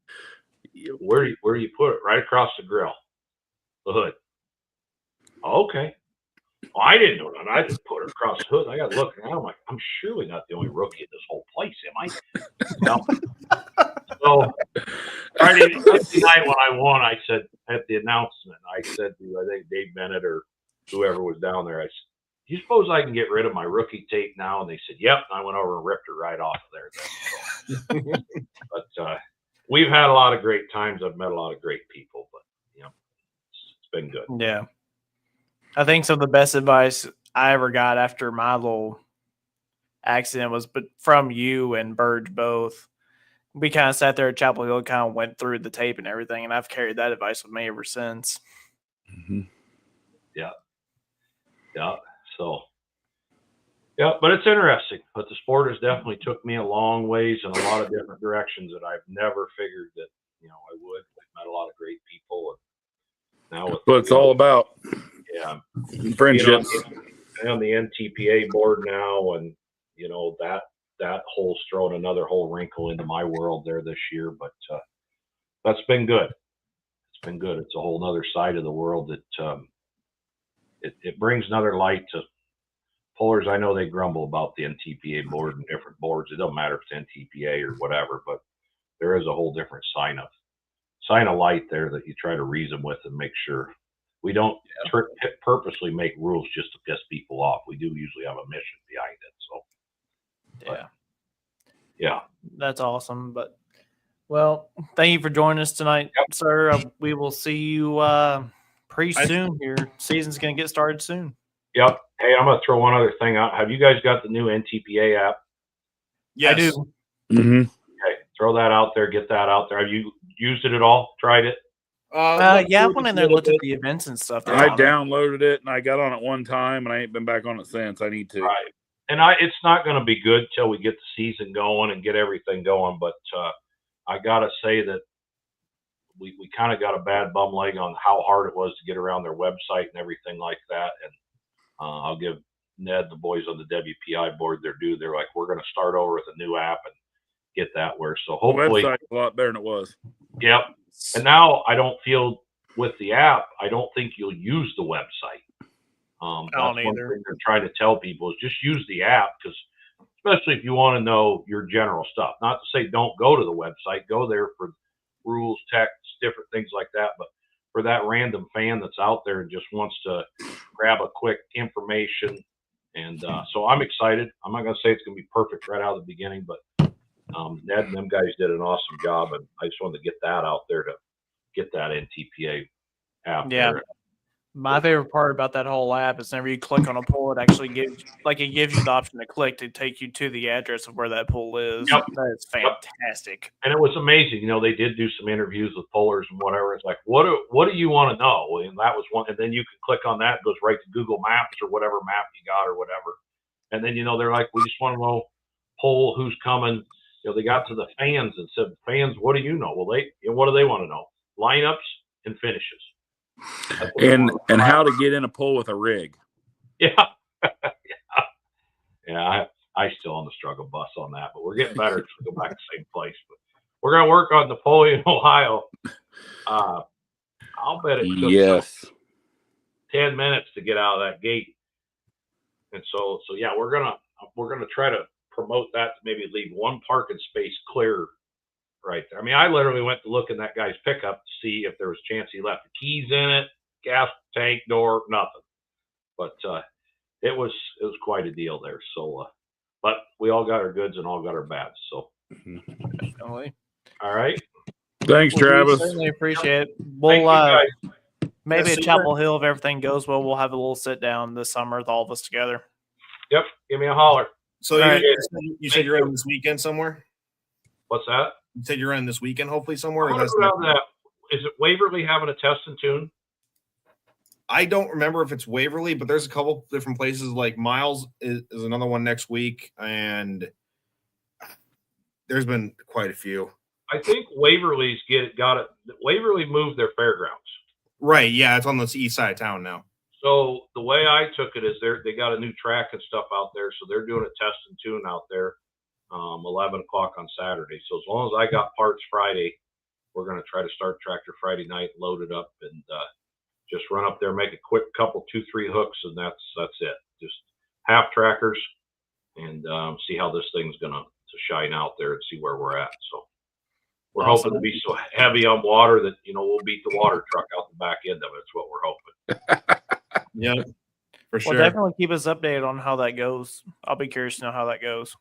[SPEAKER 4] Where do you put it? Right across the grill, the hood. Okay. Well, I didn't know that. I just put it across the hood. I got to look around. I'm like, I'm surely not the only rookie in this whole place, am I? No. So Friday night when I won, I said at the announcement, I said to, I think Dave Bennett or whoever was down there, I said, do you suppose I can get rid of my rookie tape now? And they said, yep. And I went over and ripped her right off of there. But we've had a lot of great times. I've met a lot of great people, but it's been good.
[SPEAKER 1] Yeah. I think some of the best advice I ever got after my little accident was from you and Burge both. We kind of sat there at Chapel Hill, kind of went through the tape and everything, and I've carried that advice with me ever since.
[SPEAKER 2] Mm-hmm.
[SPEAKER 4] Yeah. So, yeah, but it's interesting. But the sport has definitely took me a long ways in a lot of different directions that I've never figured that I would. I've met a lot of great people, and now with
[SPEAKER 2] what it's all about.
[SPEAKER 4] Yeah,
[SPEAKER 2] Friendships.
[SPEAKER 4] I'm on the NTPA board now, and that whole's thrown another whole wrinkle into my world there this year. But that's been good. It's been good. It's a whole other side of the world that it brings another light to pullers. I know they grumble about the NTPA board and different boards. It doesn't matter if it's NTPA or whatever, but there is a whole different sign of light there that you try to reason with and make sure we don't purposely make rules just to piss people off. We do usually have a mission behind it. So, yeah,
[SPEAKER 1] that's awesome. But well, thank you for joining us tonight, sir. We will see you pretty soon here. Season's going to get started soon.
[SPEAKER 4] Yep. Hey, I'm going to throw one other thing out. Have you guys got the new NTPA app?
[SPEAKER 3] Yes.
[SPEAKER 1] I do.
[SPEAKER 2] Mm-hmm.
[SPEAKER 4] Okay, throw that out there. Get that out there. Have you used it at all? Tried it?
[SPEAKER 1] Yeah, I went in there and looked at the events and stuff.
[SPEAKER 2] I downloaded it and I got on it one time and I ain't been back on it since. I need to.
[SPEAKER 4] Right. And it's not going to be good till we get the season going and get everything going. But I got to say that we kind of got a bad bum leg on how hard it was to get around their website and everything like that. And I'll give Ned, the boys on the WPI board, their due. They're like, we're going to start over with a new app and get that where. So hopefully,
[SPEAKER 2] the website's a lot better than it was.
[SPEAKER 4] Yep. And now I don't feel with the app, I don't think you'll use the website. That's one thing they're trying to tell people is just use the app, because especially if you want to know your general stuff. Not to say don't go to the website, go there for rules, text, different things like that. But for that random fan that's out there and just wants to grab a quick information. And so I'm excited. I'm not going to say it's going to be perfect right out of the beginning, but Ned and them guys did an awesome job. And I just wanted to get that out there to get that NTPA app there.
[SPEAKER 1] My favorite part about that whole app is whenever you click on a poll, it actually gives you the option to click to take you to the address of where that poll is.
[SPEAKER 4] Yep.
[SPEAKER 1] That is fantastic.
[SPEAKER 4] And it was amazing. They did do some interviews with pollers and whatever. It's like, what do you want to know? And that was one. And then you can click on that. It goes right to Google Maps or whatever map you got or whatever. And then, they're like, we just want to know poll, who's coming. They got to the fans and said, fans, what do you know? Well, what do they want to know? Lineups and finishes.
[SPEAKER 2] And how to get in a poll with a rig.
[SPEAKER 4] Yeah. Yeah. I still on the struggle bus on that, but we're getting better to go back to the same place. But we're going to work on Napoleon, Ohio. I'll bet it took 10 minutes to get out of that gate. And so yeah, we're gonna try to promote that to maybe leave one parking space clear right there. I mean, I literally went to look in that guy's pickup to see if there was a chance he left the keys in it, gas tank, door, nothing. But it was quite a deal there. So, but we all got our goods and all got our bads. So,
[SPEAKER 1] Definitely.
[SPEAKER 4] All right.
[SPEAKER 2] Thanks, Travis.
[SPEAKER 1] We certainly appreciate it.
[SPEAKER 4] Thank you, guys.
[SPEAKER 1] Maybe at Chapel Hill, if everything goes well, we'll have a little sit down this summer with all of us together.
[SPEAKER 4] Yep. Give me a holler.
[SPEAKER 3] So you said you're in this weekend somewhere?
[SPEAKER 4] What's that?
[SPEAKER 3] You said you're in this weekend, hopefully somewhere.
[SPEAKER 4] Is it Waverly having a test and tune?
[SPEAKER 3] I don't remember if it's Waverly, but there's a couple different places. Like Miles is another one next week, and there's been quite a few.
[SPEAKER 4] I think Waverly's got it. Waverly moved their fairgrounds.
[SPEAKER 3] Right. Yeah, it's on the east side of town now.
[SPEAKER 4] So the way I took it is they got a new track and stuff out there, so they're doing a test and tune out there, 11 o'clock on Saturday. So as long as I got parts Friday, we're going to try to start tractor Friday night, load it up, and just run up there, make a quick couple, 2-3 hooks, and that's it. Just half trackers, and see how this thing's going to shine out there and see where we're at. So we're hoping to be so heavy on water that we'll beat the water truck out the back end of it. That's what we're hoping.
[SPEAKER 3] Yeah, for sure.
[SPEAKER 1] Well, definitely keep us updated on how that goes. I'll be curious to know how that goes.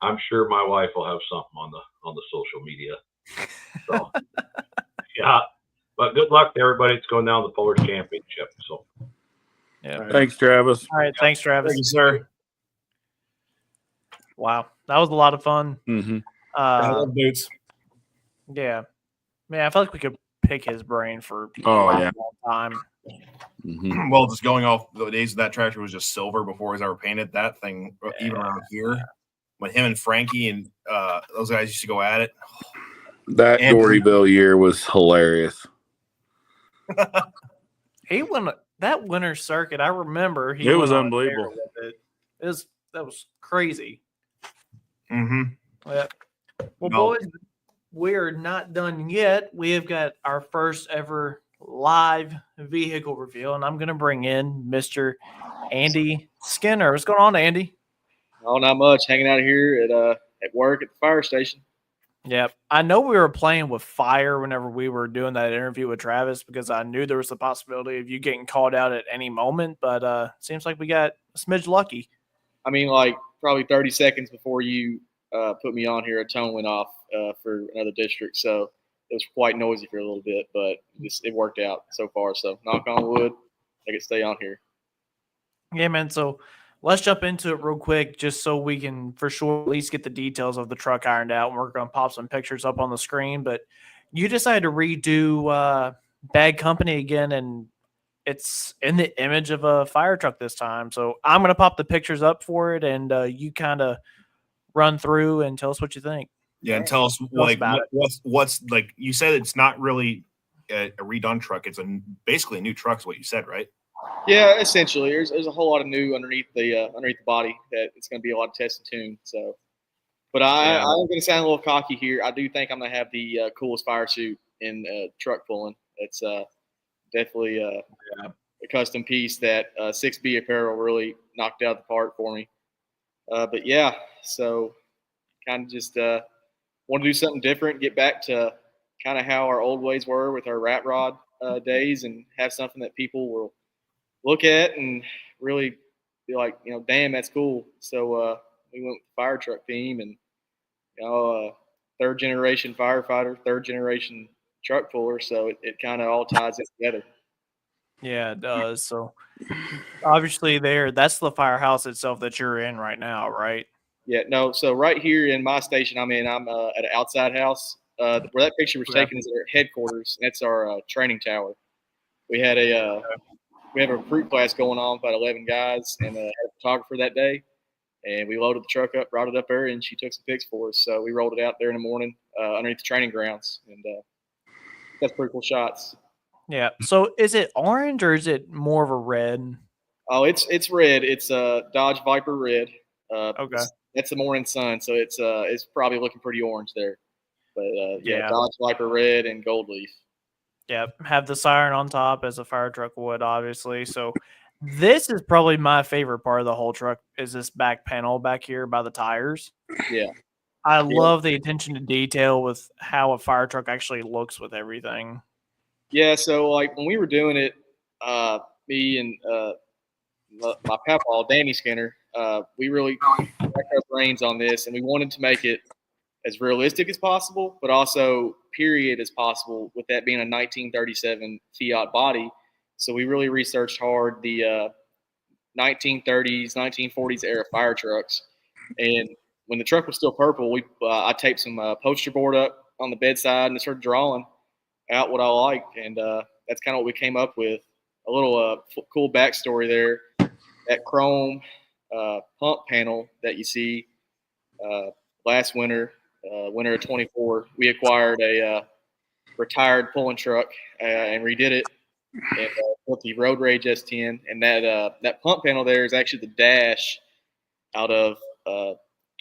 [SPEAKER 4] I'm sure my wife will have something on the social media. So yeah, but good luck to everybody. It's going down to the Polar Championship. So
[SPEAKER 1] yeah,
[SPEAKER 2] right. Thanks, Travis.
[SPEAKER 1] All right, thanks, Travis.
[SPEAKER 3] Thank you, sir.
[SPEAKER 1] Wow, that was a lot of fun.
[SPEAKER 2] Mm-hmm.
[SPEAKER 3] I love boots.
[SPEAKER 1] Yeah, man, I feel like we could pick his brain for a long time.
[SPEAKER 2] Mm-hmm.
[SPEAKER 3] Well, just going off the days that tractor was just silver before it was ever painted. That thing, even around here, when him and Frankie and those guys used to go at it.
[SPEAKER 2] That Gordyville year was hilarious.
[SPEAKER 1] He won that winter circuit. I remember
[SPEAKER 2] it was unbelievable.
[SPEAKER 1] That was crazy.
[SPEAKER 3] Mm-hmm.
[SPEAKER 1] Yeah. Well, boys, we are not done yet. We have got our first ever live vehicle reveal, and I'm going to bring in Mr. Andy Skinner. What's going on, Andy?
[SPEAKER 5] Oh, not much. Hanging out here at work at the fire station.
[SPEAKER 1] Yep. I know we were playing with fire whenever we were doing that interview with Travis because I knew there was the possibility of you getting called out at any moment, but seems like we got a smidge lucky.
[SPEAKER 5] I mean, like probably 30 seconds before you put me on here, a tone went off for another district. So it was quite noisy for a little bit, but it worked out so far. So knock on wood, I can stay on here.
[SPEAKER 1] Yeah, man. So let's jump into it real quick just so we can for sure at least get the details of the truck ironed out. And we're going to pop some pictures up on the screen. But you decided to redo Bad Company again, and it's in the image of a fire truck this time. So I'm going to pop the pictures up for it, and you kind of run through and tell us what you think.
[SPEAKER 3] Yeah, and tell us
[SPEAKER 1] about
[SPEAKER 3] what's like you said. It's not really a redone truck. It's basically a new truck. Is what you said, right?
[SPEAKER 5] Yeah, essentially, there's a whole lot of new underneath the body that it's going to be a lot of test and tune. So, but I'm going to sound a little cocky here. I do think I'm going to have the coolest fire suit in truck pulling. It's definitely a custom piece that 6B Apparel really knocked out the park for me. But yeah, so kind of just want to do something different, get back to kind of how our old ways were with our rat rod days, and have something that people will look at and really be like, damn, that's cool. So we went with the fire truck theme, and third generation firefighter, third generation truck puller. So it kind of all ties it together.
[SPEAKER 1] Yeah, it does. So obviously that's the firehouse itself that you're in right now, right?
[SPEAKER 5] Yeah, no. So right here in my station I'm in, I'm at an outside house. Where that picture was taken is our headquarters. That's our training tower. We had we have a recruit class going on, about 11 guys, and had a photographer that day. And we loaded the truck up, brought it up there, and she took some pics for us. So we rolled it out there in the morning underneath the training grounds, and that's pretty cool shots.
[SPEAKER 1] Yeah. So is it orange or is it more of a red?
[SPEAKER 5] Oh, it's red. It's Dodge Viper red.
[SPEAKER 1] Okay.
[SPEAKER 5] That's the morning sun, so it's probably looking pretty orange there. But
[SPEAKER 1] Yeah.
[SPEAKER 5] Dodge Viper red and gold leaf.
[SPEAKER 1] Yeah, have the siren on top as a fire truck would, obviously. So this is probably my favorite part of the whole truck is this back panel back here by the tires.
[SPEAKER 5] Yeah.
[SPEAKER 1] I love the attention to detail with how a fire truck actually looks with everything.
[SPEAKER 5] Yeah, so like when we were doing it, me and my papa, Danny Skinner, we really cracked our brains on this, and we wanted to make it as realistic as possible, but also period as possible, with that being a 1937 Fiat body. So we really researched hard the 1930s, 1940s era fire trucks. And when the truck was still purple, I taped some poster board up on the bedside and started drawing out what I liked. And that's kind of what we came up with. A little cool backstory there. That chrome pump panel that you see last winter, winter of 24, we acquired a retired pulling truck and redid it, and built the Road Rage S10. And that pump panel there is actually the dash out of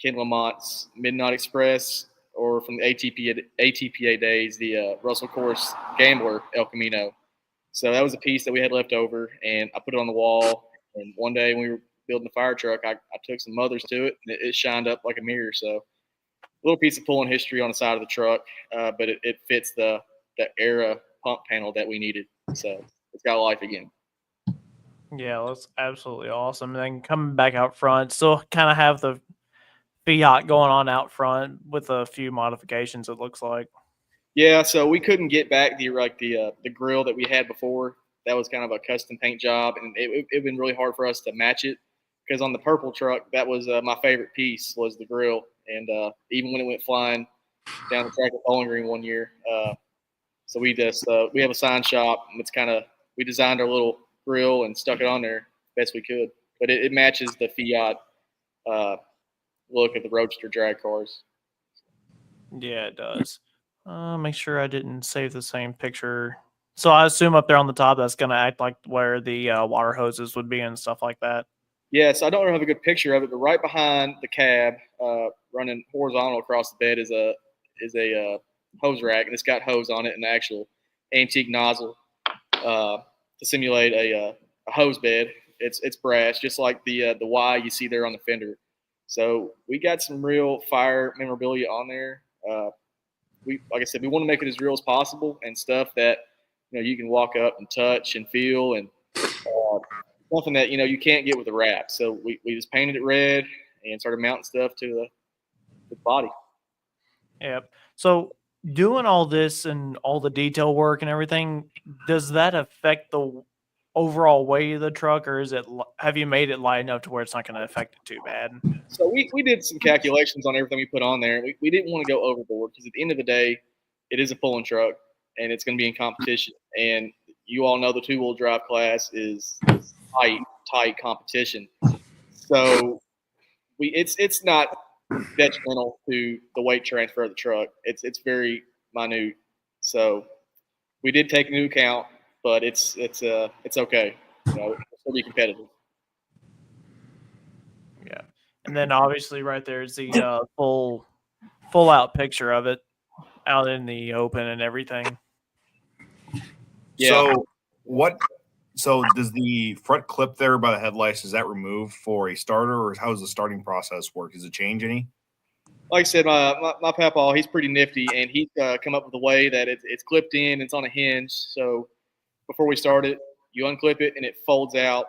[SPEAKER 5] Ken Lamont's Midnight Express, or from the ATPA days, the Russell Course Gambler El Camino. So that was a piece that we had left over, and I put it on the wall. And one day when we were building the fire truck, I took some mothers to it, and it shined up like a mirror. So a little piece of pulling history on the side of the truck, but it fits the era pump panel that we needed. So it's got life again.
[SPEAKER 1] Yeah, that's absolutely awesome. And then coming back out front, still kind of have the Fiat going on out front with a few modifications, it looks like.
[SPEAKER 5] Yeah, so we couldn't get back the grill that we had before. That was kind of a custom paint job, and it been really hard for us to match it, because on the purple truck, that was my favorite piece, was the grill. And even when it went flying down the track at Bowling Green one year, so we just we have a sign shop, and it's kind of, we designed our little grill and stuck it on there best we could, but it matches the Fiat look of the Roadster drag cars.
[SPEAKER 1] Yeah, it does. Make sure I didn't save the same picture. So I assume up there on the top, that's going to act like where the water hoses would be and stuff like that.
[SPEAKER 5] Yes, I don't have a good picture of it, but right behind the cab, running horizontal across the bed, is a hose rack, and it's got hose on it and the actual antique nozzle to simulate a hose bed. It's brass, just like the Y you see there on the fender. So we got some real fire memorabilia on there. Like I said, we want to make it as real as possible and stuff that you can walk up and touch and feel, and something that you can't get with a wrap. So we just painted it red and started mounting stuff to the body.
[SPEAKER 1] Yep. So doing all this and all the detail work and everything, does that affect the overall weight of the truck, or have you made it light enough to where it's not going to affect it too bad?
[SPEAKER 5] So we did some calculations on everything we put on there. We didn't want to go overboard because at the end of the day, it is a pulling truck and it's going to be in competition. And you all know the 2-wheel drive class is tight competition. So it's not detrimental to the weight transfer of the truck. It's very minute. So we did take into account, but it's okay. It'll still be competitive.
[SPEAKER 1] Yeah. And then obviously right there is the full out picture of it out in the open and everything.
[SPEAKER 5] Yeah.
[SPEAKER 3] So does the front clip there by the headlights, is that removed for a starter, or how does the starting process work? Does it change any?
[SPEAKER 5] Like I said, my papa, he's pretty nifty, and he's come up with a way that it's clipped in, it's on a hinge. So before we start it, you unclip it, and it folds out,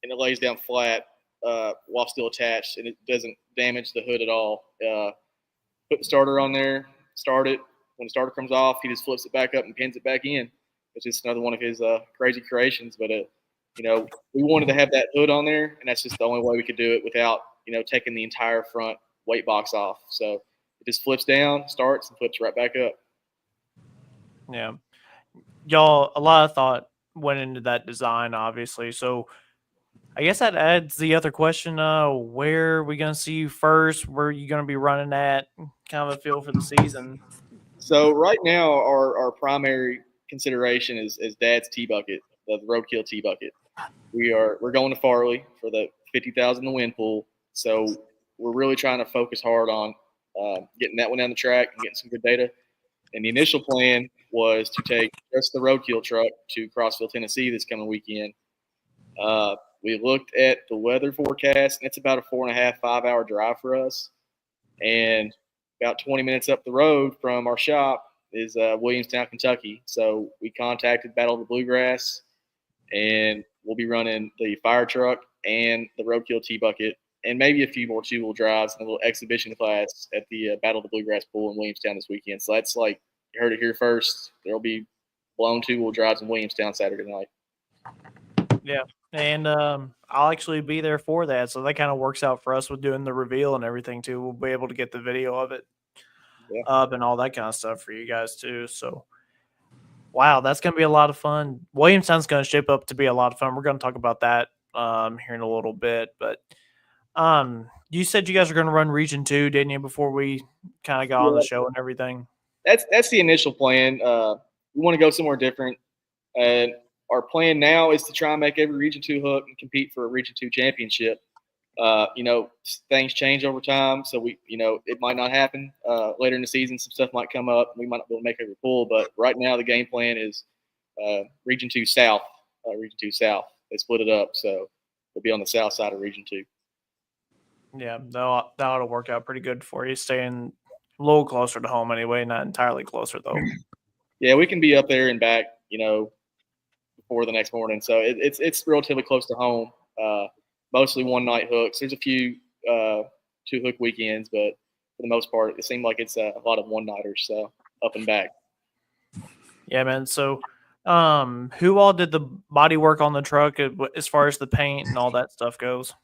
[SPEAKER 5] and it lays down flat while still attached, and it doesn't damage the hood at all. Put the starter on there, start it. When the starter comes off, he just flips it back up and pins it back in. It's just another one of his crazy creations. But, we wanted to have that hood on there, and that's just the only way we could do it without, taking the entire front weight box off. So it just flips down, starts, and flips right back up.
[SPEAKER 1] Yeah. Y'all, a lot of thought went into that design, obviously. So I guess that adds the other question, where are we going to see you first? Where are you going to be running at? Kind of a feel for the season.
[SPEAKER 5] So right now, our primary consideration is Dad's T-Bucket, the Roadkill T-Bucket. We're going to Farley for the 50,000 in the wind pool. So we're really trying to focus hard on getting that one down the track and getting some good data. And the initial plan was to take just the Roadkill truck to Crossville, Tennessee this coming weekend. We looked at the weather forecast, and it's about a 4.5, 5-hour drive for us. And about 20 minutes up the road from our shop is Williamstown, Kentucky. So we contacted Battle of the Bluegrass, and we'll be running the fire truck and the Roadkill T-Bucket and maybe a few more 2-wheel drives and a little exhibition class at the Battle of the Bluegrass pool in Williamstown this weekend. So that's like, you heard it here first. There'll be blown 2-wheel drives in Williamstown Saturday night.
[SPEAKER 1] Yeah. And I'll actually be there for that. So that kind of works out for us with doing the reveal and everything too. We'll be able to get the video of it up and all that kind of stuff for you guys too. So, wow, that's going to be a lot of fun. Williamstown's going to shape up to be a lot of fun. We're going to talk about that here in a little bit. But you said you guys are going to run Region 2, didn't you, before we kind of got on the show and everything?
[SPEAKER 5] That's the initial plan. We want to go somewhere different. And our plan now is to try and make every Region 2 hook and compete for a Region 2 championship. Things change over time, so it might not happen later in the season. Some stuff might come up. We might not be able to make every pull, but right now the game plan is Region 2 South. Region 2 South. They split it up, so we'll be on the south side of Region 2.
[SPEAKER 1] Yeah, that ought to work out pretty good for you, staying a little closer to home anyway, not entirely closer though.
[SPEAKER 5] Yeah, we can be up there and back, before the next morning. So it's relatively close to home. Mostly one-night hooks. There's a few 2-hook weekends, but for the most part, it seemed like it's a lot of one-nighters, so up and back.
[SPEAKER 1] Yeah, man. So who all did the body work on the truck as far as the paint and all that stuff goes?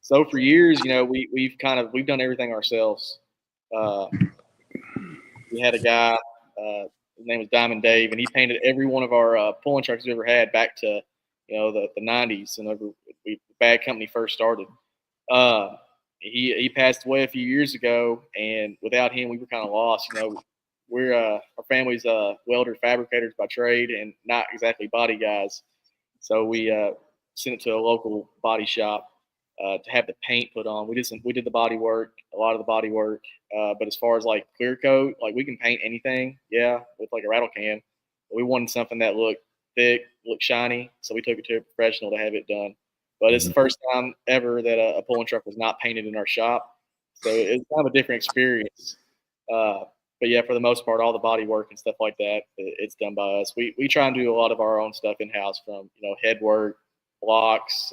[SPEAKER 5] So for years, we've done everything ourselves. We had a guy, his name was Diamond Dave, and he painted every one of our pulling trucks we ever had back to, the 90s, and the bag company first started. He passed away a few years ago, and without him, we were kind of lost. We're our family's welder fabricators by trade, and not exactly body guys. So we sent it to a local body shop to have the paint put on. We did the body work, a lot of the body work. But as far as like clear coat, like we can paint anything, with like a rattle can. But we wanted something that looked thick, look shiny. So we took it to a professional to have it done. But it's the first time ever that a pulling truck was not painted in our shop. So it's kind of a different experience. But yeah, for the most part, all the body work and stuff like that, it's done by us. We try and do a lot of our own stuff in house, from head work, blocks,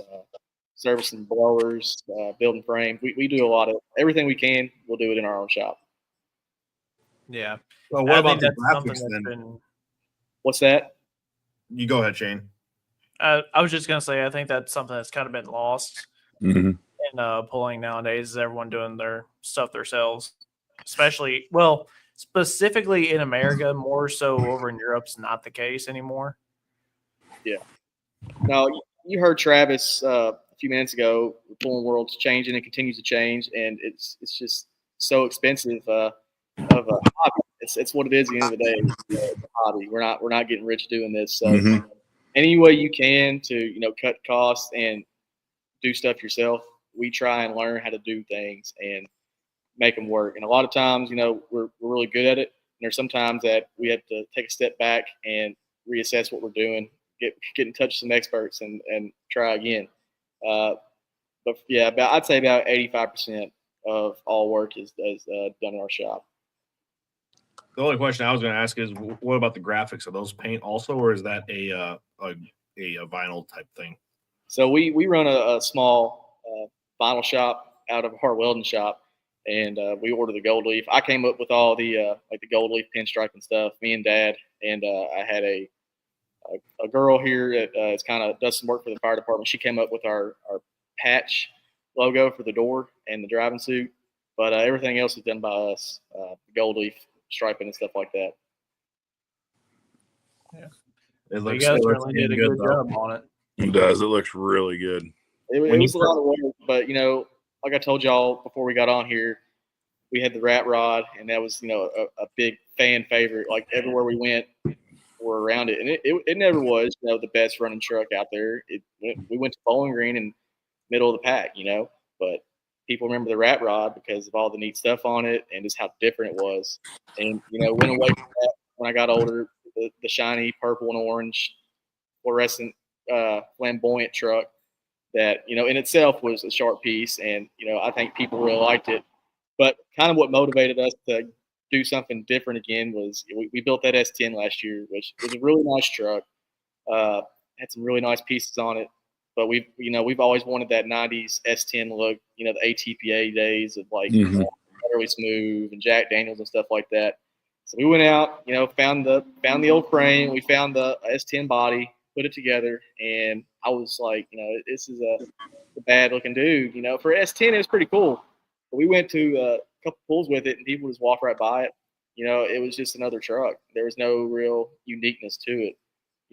[SPEAKER 5] servicing blowers, building frames. We do a lot of everything we can. We'll do it in our own shop.
[SPEAKER 1] Yeah.
[SPEAKER 3] Well, what
[SPEAKER 1] I
[SPEAKER 3] about
[SPEAKER 1] think
[SPEAKER 3] the
[SPEAKER 1] that's something
[SPEAKER 3] graphics
[SPEAKER 1] that's
[SPEAKER 3] then?
[SPEAKER 1] been.
[SPEAKER 5] What's that?
[SPEAKER 3] You go ahead, Shane.
[SPEAKER 1] I was just gonna say I think that's something that's kind of been lost in pulling nowadays. Is everyone doing their stuff themselves, especially specifically in America, more so over in Europe's not the case anymore.
[SPEAKER 5] Yeah. No, you heard Travis a few minutes ago. The pulling world's changing and continues to change, and it's just so expensive of a hobby. It's what it is at the end of the day. It's a hobby. We're not getting rich doing this. So any way you can to cut costs and do stuff yourself, we try and learn how to do things and make them work. And a lot of times, we're really good at it. And there's sometimes that we have to take a step back and reassess what we're doing, get in touch with some experts and try again. But yeah, I'd say about 85% of all work is done in our shop.
[SPEAKER 3] The only question I was going to ask is, what about the graphics? Are those paint also, or is that a vinyl type thing?
[SPEAKER 5] So we run a small vinyl shop out of our welding shop, and we order the gold leaf. I came up with all the the gold leaf pinstripe and stuff. Me and Dad, and I had a girl here that does some work for the fire department. She came up with our patch logo for the door and the driving suit, but everything else is done by us. The gold leaf striping and stuff like that.
[SPEAKER 3] Yeah,
[SPEAKER 1] You guys certainly did a good job on it.
[SPEAKER 2] It does. It looks really good.
[SPEAKER 5] It was a lot of work, but like I told y'all before we got on here, we had the rat rod, and that was a big fan favorite. Like everywhere we went, we're around it, and it never was the best running truck out there. We went to Bowling Green and middle of the pack, but people remember the rat rod because of all the neat stuff on it and just how different it was. And went away from that when I got older. The shiny purple and orange fluorescent flamboyant truck that in itself was a sharp piece, and I think people really liked it. But kind of what motivated us to do something different again was we built that S10 last year, which was a really nice truck. Had some really nice pieces on it, but we've always wanted that 90s S10 look, the ATPA days of Utterly Smooth and Jack Daniels and stuff like that. So we went out, found the old frame, we found the S10 body, put it together, and I was like, this is a bad looking dude. For S10 it was pretty cool. But we went to a couple pulls with it, and people just walked right by it. It was just another truck. There was no real uniqueness to it.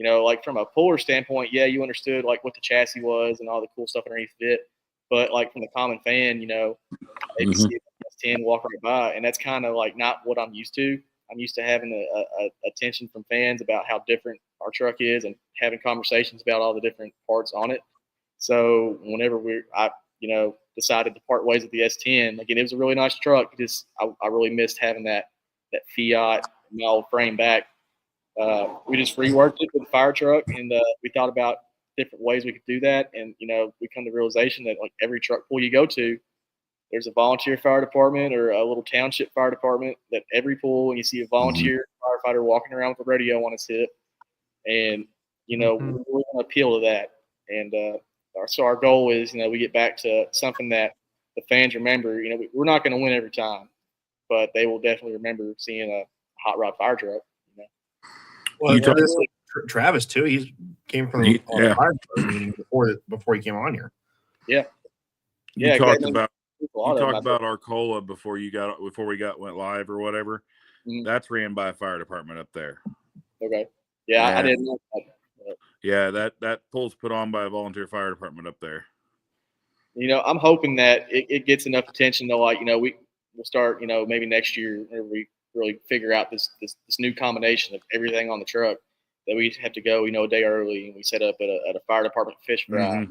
[SPEAKER 5] Like from a puller standpoint, yeah, you understood like what the chassis was and all the cool stuff underneath it. But like from the common fan, they just see the S10 walk right by, and that's kind of like not what I'm used to. I'm used to having a attention from fans about how different our truck is and having conversations about all the different parts on it. So whenever I decided to part ways with the S10, again, it was a really nice truck. I really missed having that Fiat old frame back. We just reworked it with the fire truck, and we thought about different ways we could do that. And we come to the realization that like every truck pull you go to, there's a volunteer fire department or a little township fire department that every pull, and you see a volunteer firefighter walking around with a radio on his hip, and we want to appeal to that. And so our goal is we get back to something that the fans remember. We're not going to win every time, but they will definitely remember seeing a hot rod fire truck.
[SPEAKER 3] Well, Travis too. He came from the fire meeting before he came on here.
[SPEAKER 5] Yeah.
[SPEAKER 2] You talked about Arcola before we went live or whatever. Mm-hmm. That's ran by a fire department up there.
[SPEAKER 5] Okay. Yeah, I didn't know that.
[SPEAKER 2] Yeah, that pull's put on by a volunteer fire department up there.
[SPEAKER 5] I'm hoping that it gets enough attention to we'll start maybe next year whenever we really figure out this new combination of everything on the truck, that we have to go a day early, and we set up at a fire department fish fry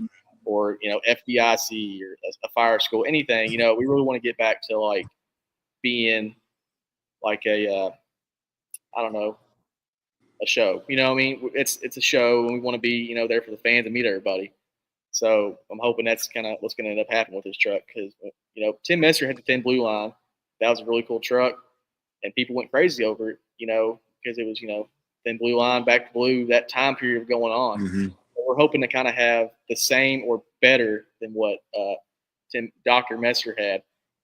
[SPEAKER 5] or FDIC or a fire school, anything. We really want to get back to like being like a I don't know, a show. You know what I mean? It's a show, and we want to be, you know, there for the fans and meet everybody. So I'm hoping that's kind of what's going to end up happening with this truck because, you know, Tim Messer had the thin blue line. That was a really cool truck, and people went crazy over it, you know, because it was, you know, thin blue line, back to blue, that time period going on.
[SPEAKER 2] Mm-hmm.
[SPEAKER 5] So we're hoping to kind of have the same or better than what Dr. Messer had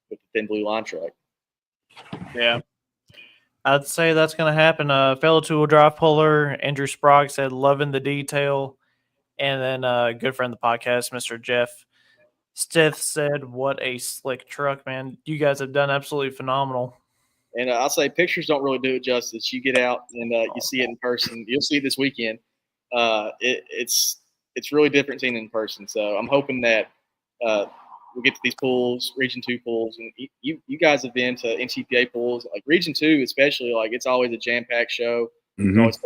[SPEAKER 5] with the thin blue line truck.
[SPEAKER 1] Yeah. I'd say that's going to happen. Fellow two-wheel drive puller, Andrew Sprague said, loving the detail. And then a good friend of the podcast, Mr. Jeff Stith said, what a slick truck, man. You guys have done absolutely phenomenal.
[SPEAKER 5] And I'll say pictures don't really do it justice. You get out and you see it in person. You'll see it this weekend. It's really different seeing it in person. So I'm hoping that we'll get to these pools, Region 2 pools. And you guys have been to NCPA pools. Like Region 2 especially, like it's always a jam-packed show.
[SPEAKER 2] Mm-hmm.
[SPEAKER 5] Always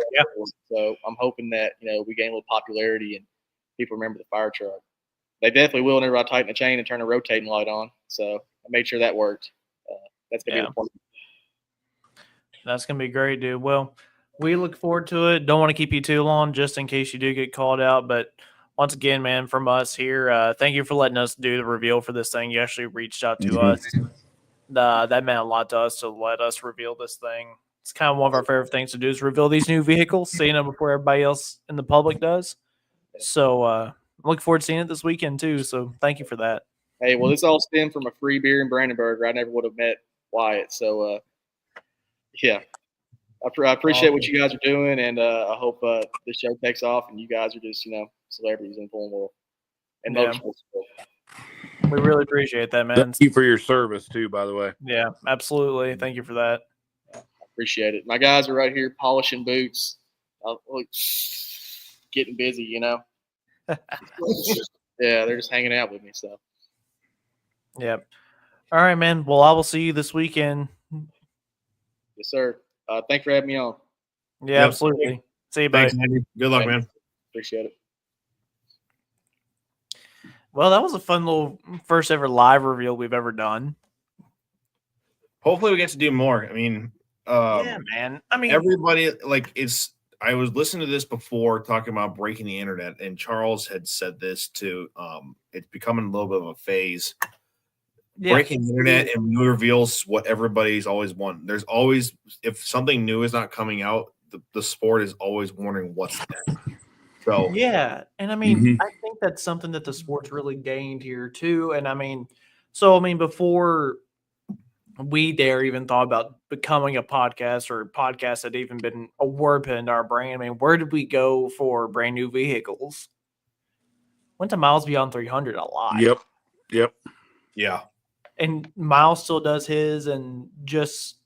[SPEAKER 5] so I'm hoping that, you know, we gain a little popularity and people remember the fire truck. They definitely will whenever I tighten the chain and turn a rotating light on. So I made sure that worked. That's going to be important.
[SPEAKER 1] That's going to be great, dude. Well, we look forward to it. Don't want to keep you too long just in case you do get called out. But once again, man, from us here, thank you for letting us do the reveal for this thing. You actually reached out to us. That meant a lot to us to let us reveal this thing. It's kind of one of our favorite things to do is reveal these new vehicles, seeing them before everybody else in the public does. So I'm looking forward to seeing it this weekend too. So thank you for that.
[SPEAKER 5] Hey, well, this all stemmed from a free beer in Brandenburg. I never would have met Wyatt. So, yeah, I appreciate what you guys are doing, and I hope this show takes off and you guys are just, you know, celebrities in the pulling world and motorsports world.
[SPEAKER 1] We really appreciate that, man.
[SPEAKER 2] Thank you for your service too, by the way.
[SPEAKER 1] Yeah, absolutely. Thank you for that.
[SPEAKER 5] Appreciate it. My guys are right here polishing boots, getting busy, you know. Yeah, they're just hanging out with me. So,
[SPEAKER 1] yep. All right, man. Well, I will see you this weekend.
[SPEAKER 5] Yes, sir. Thanks for having me on.
[SPEAKER 1] Yeah, absolutely. See you, buddy.
[SPEAKER 3] Thanks, Andy. Good luck, man.
[SPEAKER 5] Appreciate it.
[SPEAKER 1] Well, that was a fun little first ever live reveal we've ever done.
[SPEAKER 3] Hopefully, we get to do more. I mean,
[SPEAKER 1] yeah, man. I mean,
[SPEAKER 3] everybody I was listening to this before talking about breaking the internet, and Charles had said this too. It's becoming a little bit of a phase. Yeah. Breaking the internet and new reveals what everybody's always wanting. There's always, if something new is not coming out, the sport is always wondering what's that. So
[SPEAKER 1] yeah, and I mean, I think that's something that the sport's really gained here too. And I mean, before we dare even thought about becoming a podcast or podcasts had even been a word put into our brain. I mean, where did we go for brand new vehicles? Went to Miles Beyond 300 a lot.
[SPEAKER 2] Yep.
[SPEAKER 3] Yeah.
[SPEAKER 1] And Miles still does his, and just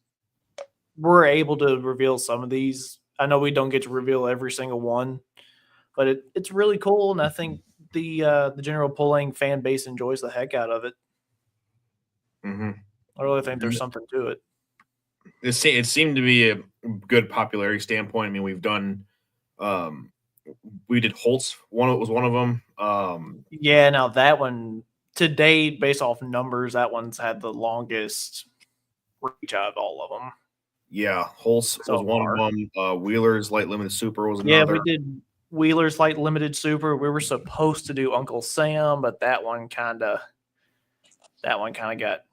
[SPEAKER 1] we're able to reveal some of these. I know we don't get to reveal every single one, but it's really cool, and I think the general pulling fan base enjoys the heck out of it.
[SPEAKER 3] Mm-hmm.
[SPEAKER 1] I really think there's something to it.
[SPEAKER 3] It seemed to be a good popularity standpoint. I mean, we've done, we did Holtz. Was one of them.
[SPEAKER 1] Yeah, now that one to date, based off numbers, that one's had the longest reach out of all of them.
[SPEAKER 3] Yeah, Holtz was one of them. Wheeler's Light Limited Super was another.
[SPEAKER 1] Yeah, we did Wheeler's Light Limited Super. We were supposed to do Uncle Sam, but that one kind of got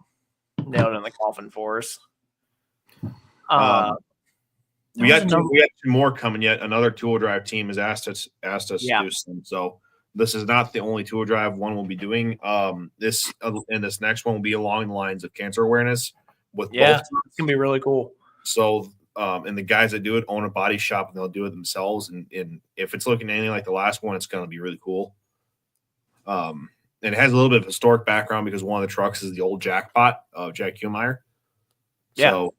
[SPEAKER 1] nailed in the coffin for us.
[SPEAKER 3] We got two more coming yet. Another two-wheel drive team has asked us to do some. So this is not the only two-wheel drive one we'll be doing. This next one will be along the lines of cancer awareness. Both
[SPEAKER 1] it's gonna be really cool.
[SPEAKER 3] So and the guys that do it own a body shop and they'll do it themselves. And if it's looking anything like the last one, it's gonna be really cool. And it has a little bit of historic background because one of the trucks is the old Jackpot of Jack Humeyer. So,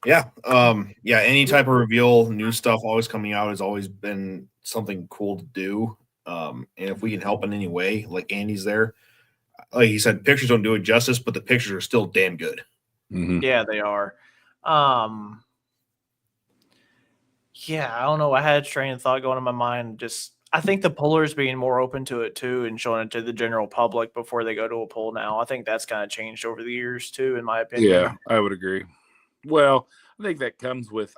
[SPEAKER 3] any type of reveal, new stuff always coming out has always been something cool to do. And if we can help in any way, like Andy's there, like he said, pictures don't do it justice, but the pictures are still damn good.
[SPEAKER 2] Mm-hmm.
[SPEAKER 1] Yeah, they are. I don't know. I had a train of thought going in my mind. I think the pullers being more open to it too and showing it to the general public before they go to a pull now. I think that's kind of changed over the years too, in my opinion.
[SPEAKER 2] Yeah, I would agree. Well, I think that comes with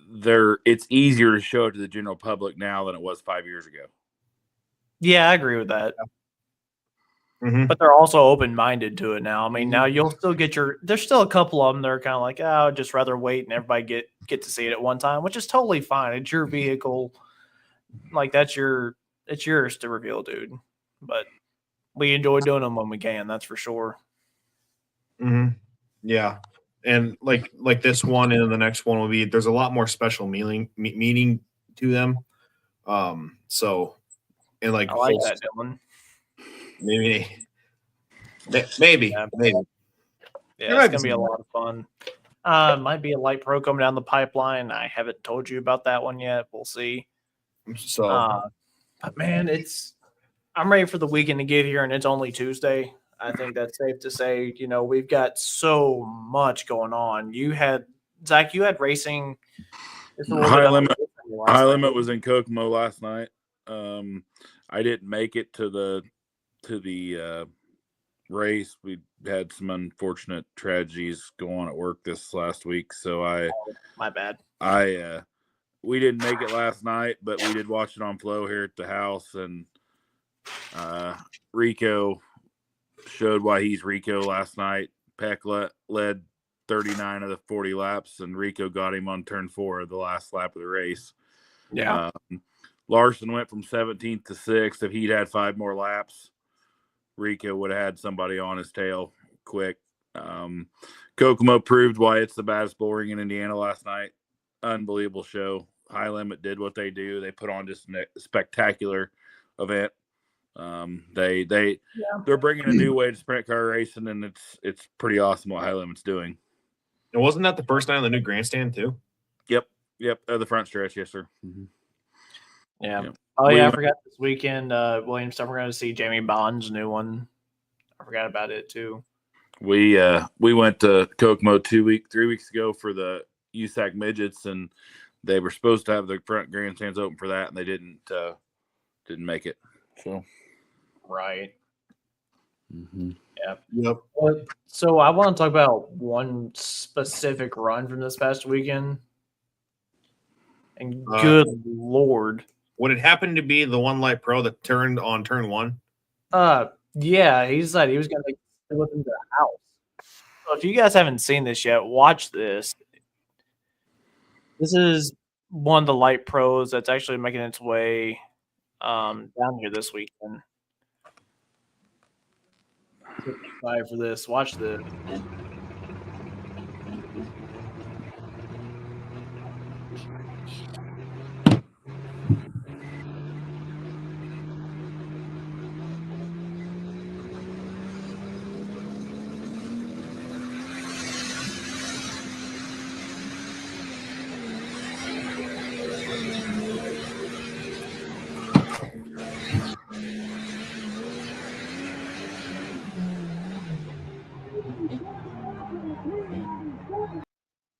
[SPEAKER 2] their. It's easier to show it to the general public now than it was 5 years ago.
[SPEAKER 1] Yeah, I agree with that.
[SPEAKER 3] Mm-hmm.
[SPEAKER 1] But they're also open-minded to it now. I mean, now you'll still get there's still a couple of them that are kind of like, oh, I'd just rather wait and everybody get to see it at one time, which is totally fine. It's your vehicle. Like, it's yours to reveal, dude. But we enjoy doing them when we can, that's for sure.
[SPEAKER 3] Mm-hmm. Yeah. And like this one and the next one will be, there's a lot more special meaning to them. So, and like,
[SPEAKER 1] I like that, Dylan.
[SPEAKER 3] Maybe.
[SPEAKER 1] Yeah, it's going to be a lot of fun. Might be a light pro coming down the pipeline. I haven't told you about that one yet. We'll see.
[SPEAKER 3] So,
[SPEAKER 1] but man, I'm ready for the weekend to get here, and it's only Tuesday. I think that's safe to say. You know, we've got so much going on. Zach, you had racing.
[SPEAKER 2] High Limit was in Kokomo last night. I didn't make it to the race. We had some unfortunate tragedies go on at work this last week, so
[SPEAKER 1] my bad.
[SPEAKER 2] We didn't make it last night, but we did watch it on Flow here at the house, and Rico showed why he's Rico last night. Peck led 39 of the 40 laps, and Rico got him on turn 4 of the last lap of the race.
[SPEAKER 1] Yeah.
[SPEAKER 2] Larson went from 17th to 6th. If he'd had 5 more laps, Rico would have had somebody on his tail quick. Kokomo proved why it's the baddest bull ring in Indiana last night. Unbelievable show. High Limit did what they do. They put on just a spectacular event. They're bringing a new way to sprint car racing, and it's pretty awesome what High Limit's doing.
[SPEAKER 3] And wasn't that the first night on the new grandstand too?
[SPEAKER 2] Yep. The front stretch, yes, sir. Mm-hmm.
[SPEAKER 1] Yeah. Yep. Oh yeah, I forgot this weekend. Williamstown, we're going to see Jamie Bond's new one. I forgot about it too.
[SPEAKER 2] We went to Kokomo 3 weeks ago for the USAC midgets, and they were supposed to have the front grandstands open for that, and they didn't make it. So.
[SPEAKER 1] Right.
[SPEAKER 2] Mm-hmm.
[SPEAKER 3] Yep.
[SPEAKER 1] So I want to talk about one specific run from this past weekend. And good Lord.
[SPEAKER 3] Would it happen to be the one light pro that turned on turn 1?
[SPEAKER 1] Yeah, he said he was going to look into the house. So if you guys haven't seen this yet, watch this. This is one of the light pros that's actually making its way down here this weekend. Excited for this. Watch this.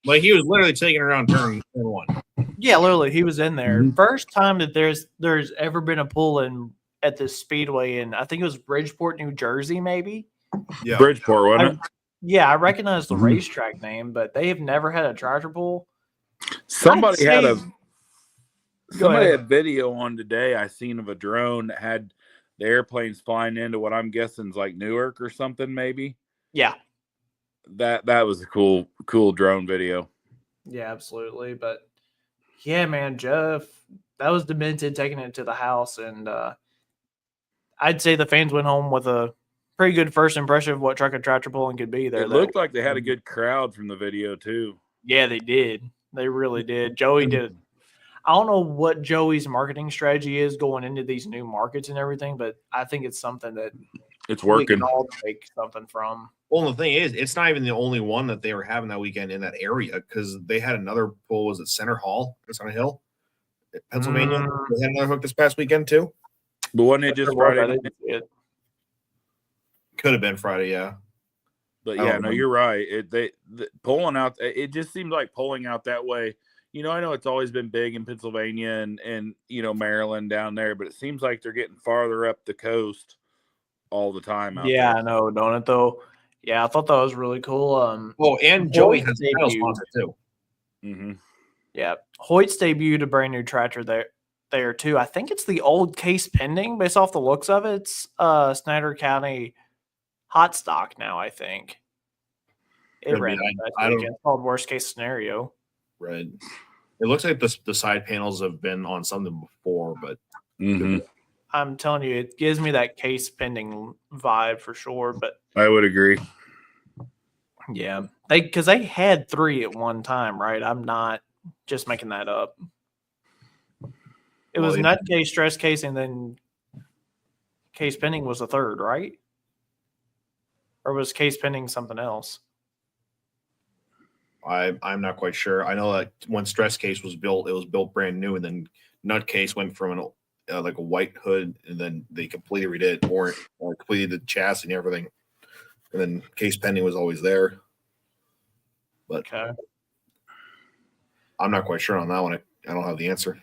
[SPEAKER 3] Like he was literally taking her on turn 1.
[SPEAKER 1] Yeah, literally, he was in there. Mm-hmm. First time that there's ever been a pull-in at this speedway, and I think it was Bridgeport, New Jersey, maybe.
[SPEAKER 3] Yeah,
[SPEAKER 2] Bridgeport, wasn't it?
[SPEAKER 1] Yeah, I recognize the racetrack name, but they have never had a tractor pull.
[SPEAKER 2] Somebody had video on today I seen of a drone that had the airplanes flying into what I'm guessing is like Newark or something, maybe.
[SPEAKER 1] Yeah.
[SPEAKER 2] That was a cool drone video.
[SPEAKER 1] Yeah, absolutely. But yeah, man, Jeff, that was demented taking it to the house, and I'd say the fans went home with a pretty good first impression of what truck and tractor pulling could be there.
[SPEAKER 2] It looked like they had a good crowd from the video too.
[SPEAKER 1] Yeah, they did. They really did. Joey did. I don't know what Joey's marketing strategy is going into these new markets and everything, but I think it's something that
[SPEAKER 2] it's working.
[SPEAKER 1] We can all take something from.
[SPEAKER 3] Well, the thing is, it's not even the only one that they were having that weekend in that area, because they had another pull. Was it Center Hall? It's on a hill, Pennsylvania. They had another hook this past weekend too.
[SPEAKER 2] But wasn't it just Friday?
[SPEAKER 3] Could have been Friday, yeah.
[SPEAKER 2] But yeah, no, you're right. Pulling out. It just seems like pulling out that way. You know, I know it's always been big in Pennsylvania and Maryland down there, but it seems like they're getting farther up the coast all the time.
[SPEAKER 1] Yeah, I know, don't it though? Yeah, I thought that was really cool.
[SPEAKER 3] Oh, and Joey
[SPEAKER 1] Hoyt's
[SPEAKER 3] has a title
[SPEAKER 1] debut.
[SPEAKER 3] sponsor too.
[SPEAKER 2] Mm-hmm.
[SPEAKER 1] Yeah, Hoyt's debuted a brand new tractor there too. I think it's the old Case Pending, based off the looks of it. It's Snyder County hot stock now, I think. It
[SPEAKER 3] Could be.
[SPEAKER 1] ran that
[SPEAKER 3] I don't-
[SPEAKER 1] weekend. It's called Worst Case Scenario.
[SPEAKER 3] Right. It looks like the side panels have been on something before, but
[SPEAKER 2] Mm-hmm.
[SPEAKER 1] I'm telling you, it gives me that Case Pending vibe for sure. But
[SPEAKER 2] I would agree.
[SPEAKER 1] yeah, because they had 3 at one time, right? I'm not just making that up. It was
[SPEAKER 3] Well,
[SPEAKER 1] Nutcase, Stress Case, and then Case Pending was the third, right? Or was Case Pending something else?
[SPEAKER 3] I'm not quite sure. I know that when Stress Case was built, it was built brand new, and then Nutcase went from like a white hood, and then they completely redid it, or completed the chassis and everything. And then Case Pending was always there, but
[SPEAKER 1] Okay.
[SPEAKER 3] I'm not quite sure on that one. I don't have the answer.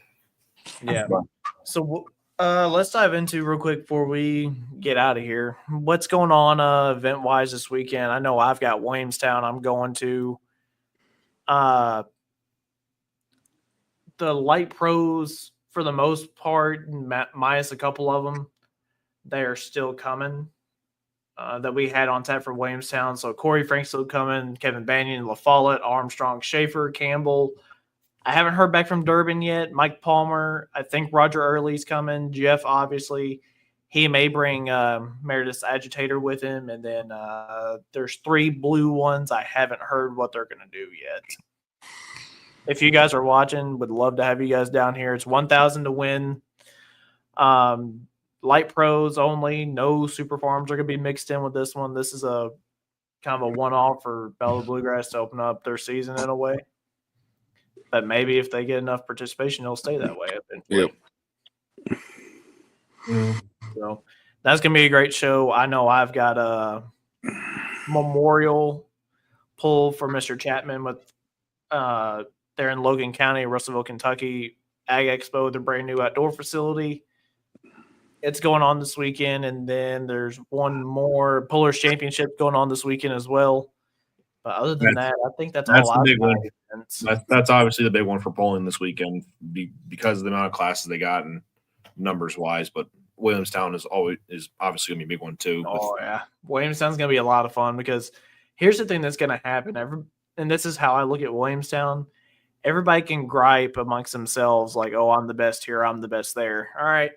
[SPEAKER 1] Yeah. So let's dive into real quick before we get out of here. What's going on event wise this weekend? I know I've got Williamstown. I'm going to. The light pros, for the most part, minus a couple of them, they are still coming. That we had on tap for Williamstown. So Corey Frank's still coming, Kevin Banyan, La Follette, Armstrong, Schaefer, Campbell. I haven't heard back from Durbin yet. Mike Palmer, I think Roger Early's coming. Jeff, obviously, he may bring Meredith's Agitator with him. And then there's 3 blue ones. I haven't heard what they're going to do yet. If you guys are watching, would love to have you guys down here. It's 1,000 to win. Light pros only. No super farms are going to be mixed in with this one. This is a kind of a one-off for Bella Bluegrass to open up their season in a way. But maybe if they get enough participation, it'll stay that way eventually.
[SPEAKER 2] Yep.
[SPEAKER 1] So that's going to be a great show. I know I've got a memorial pull for Mr. Chapman with they're in Logan County, Russellville, Kentucky, Ag Expo, their brand new outdoor facility. It's going on this weekend, and then there's one more Pullers Championship going on this weekend as well. But other than that, I think that's all
[SPEAKER 3] the big one.
[SPEAKER 1] events.
[SPEAKER 3] That's obviously the big one for polling this weekend because of the amount of classes they got and numbers wise. But Williamstown is obviously gonna be a big one too.
[SPEAKER 1] Oh yeah, Williamstown's gonna be a lot of fun because here's the thing that's gonna happen. And this is how I look at Williamstown. Everybody can gripe amongst themselves like, "Oh, I'm the best here. I'm the best there." All right,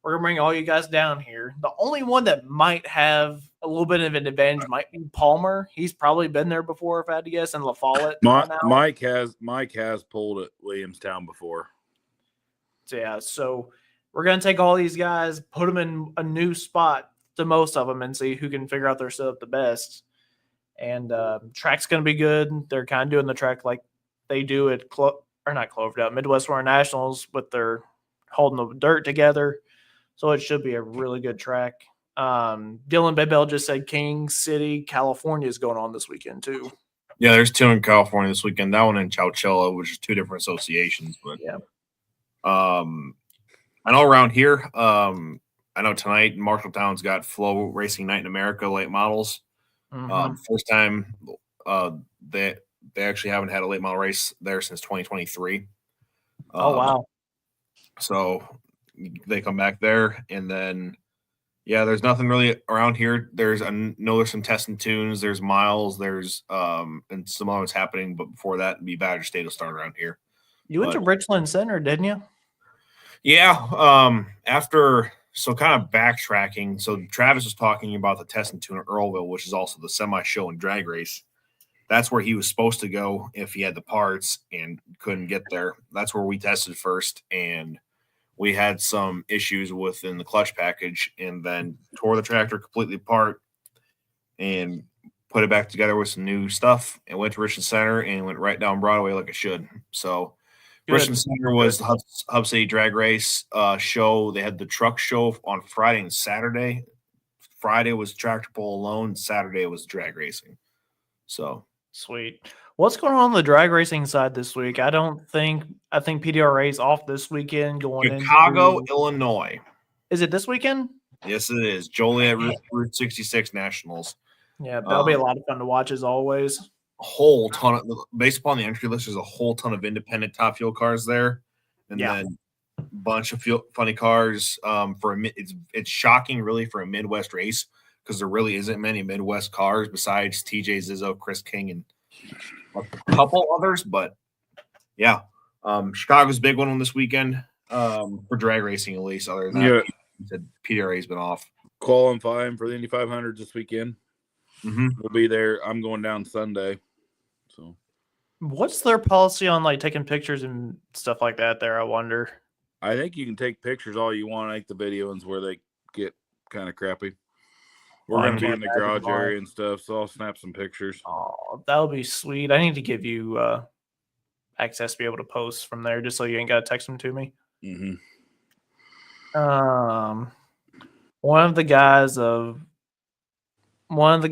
[SPEAKER 1] we're gonna bring all you guys down here. The only one that might have a little bit of an advantage might be Palmer. He's probably been there before, if I had to guess, and La Follette.
[SPEAKER 2] Mike has pulled at Williamstown before.
[SPEAKER 1] So we're gonna take all these guys, put them in a new spot to most of them, and see who can figure out their setup the best. And track's gonna be good. They're kind of doing the track like they do at not Cloverdale, Midwest Winter Nationals, with their holding the dirt together. So it should be a really good track. Dylan Bedbell just said King City, California is going on this weekend too.
[SPEAKER 3] Yeah, there's 2 in California this weekend. That one in Chowchilla, which is 2 different associations. But
[SPEAKER 1] yeah,
[SPEAKER 3] I know around here, I know tonight Marshalltown's got Flow Racing Night in America late models.
[SPEAKER 1] Mm-hmm.
[SPEAKER 3] First time they actually haven't had a late model race there since 2023.
[SPEAKER 1] Oh wow!
[SPEAKER 3] So they come back there, and then there's nothing really around here. There's some testing tunes. There's miles. There's and some others happening, but before that, Badger State will start around here.
[SPEAKER 1] You went to Richland Center, didn't you?
[SPEAKER 3] Yeah. So kind of backtracking. So Travis was talking about the testing tune at Earlville, which is also the semi-show and drag race. That's where he was supposed to go if he had the parts and couldn't get there. That's where we tested first, and we had some issues within the clutch package, and then tore the tractor completely apart and put it back together with some new stuff, and went to Richland Center and went right down Broadway like it should. So Richland Center was the Hub City drag race show. They had the truck show on Friday and Saturday. Friday was tractor pull alone. Saturday was drag racing. So
[SPEAKER 1] sweet. What's going on the drag racing side this week? I think PDRA is off this weekend. Going
[SPEAKER 3] Chicago, Illinois.
[SPEAKER 1] Is it this weekend?
[SPEAKER 3] Yes, it is. Joliet Route 66 Nationals.
[SPEAKER 1] Yeah, that'll be a lot of fun to watch as always.
[SPEAKER 3] A whole ton of, based upon the entry list, there's a whole ton of independent top fuel cars there, and then a bunch of funny cars. It's shocking, really, for a Midwest race because there really isn't many Midwest cars besides TJ Zizzo, Chris King, and a couple others. But yeah, Chicago's a big one this weekend for drag racing, at least. Other than that, PDRA's been off.
[SPEAKER 2] Qualifying for the Indy 500 this weekend.
[SPEAKER 3] Mm-hmm.
[SPEAKER 2] We'll be there. I'm going down Sunday. So,
[SPEAKER 1] what's their policy on like taking pictures and stuff like that? There, I wonder.
[SPEAKER 2] I think you can take pictures all you want. I think the video ones where they get kind of crappy. We're going to be in the garage area and stuff, so I'll snap some pictures.
[SPEAKER 1] Oh, that would be sweet. I need to give you access to be able to post from there, just so you ain't got to text them to me.
[SPEAKER 2] Mm-hmm.
[SPEAKER 1] One of the guys on one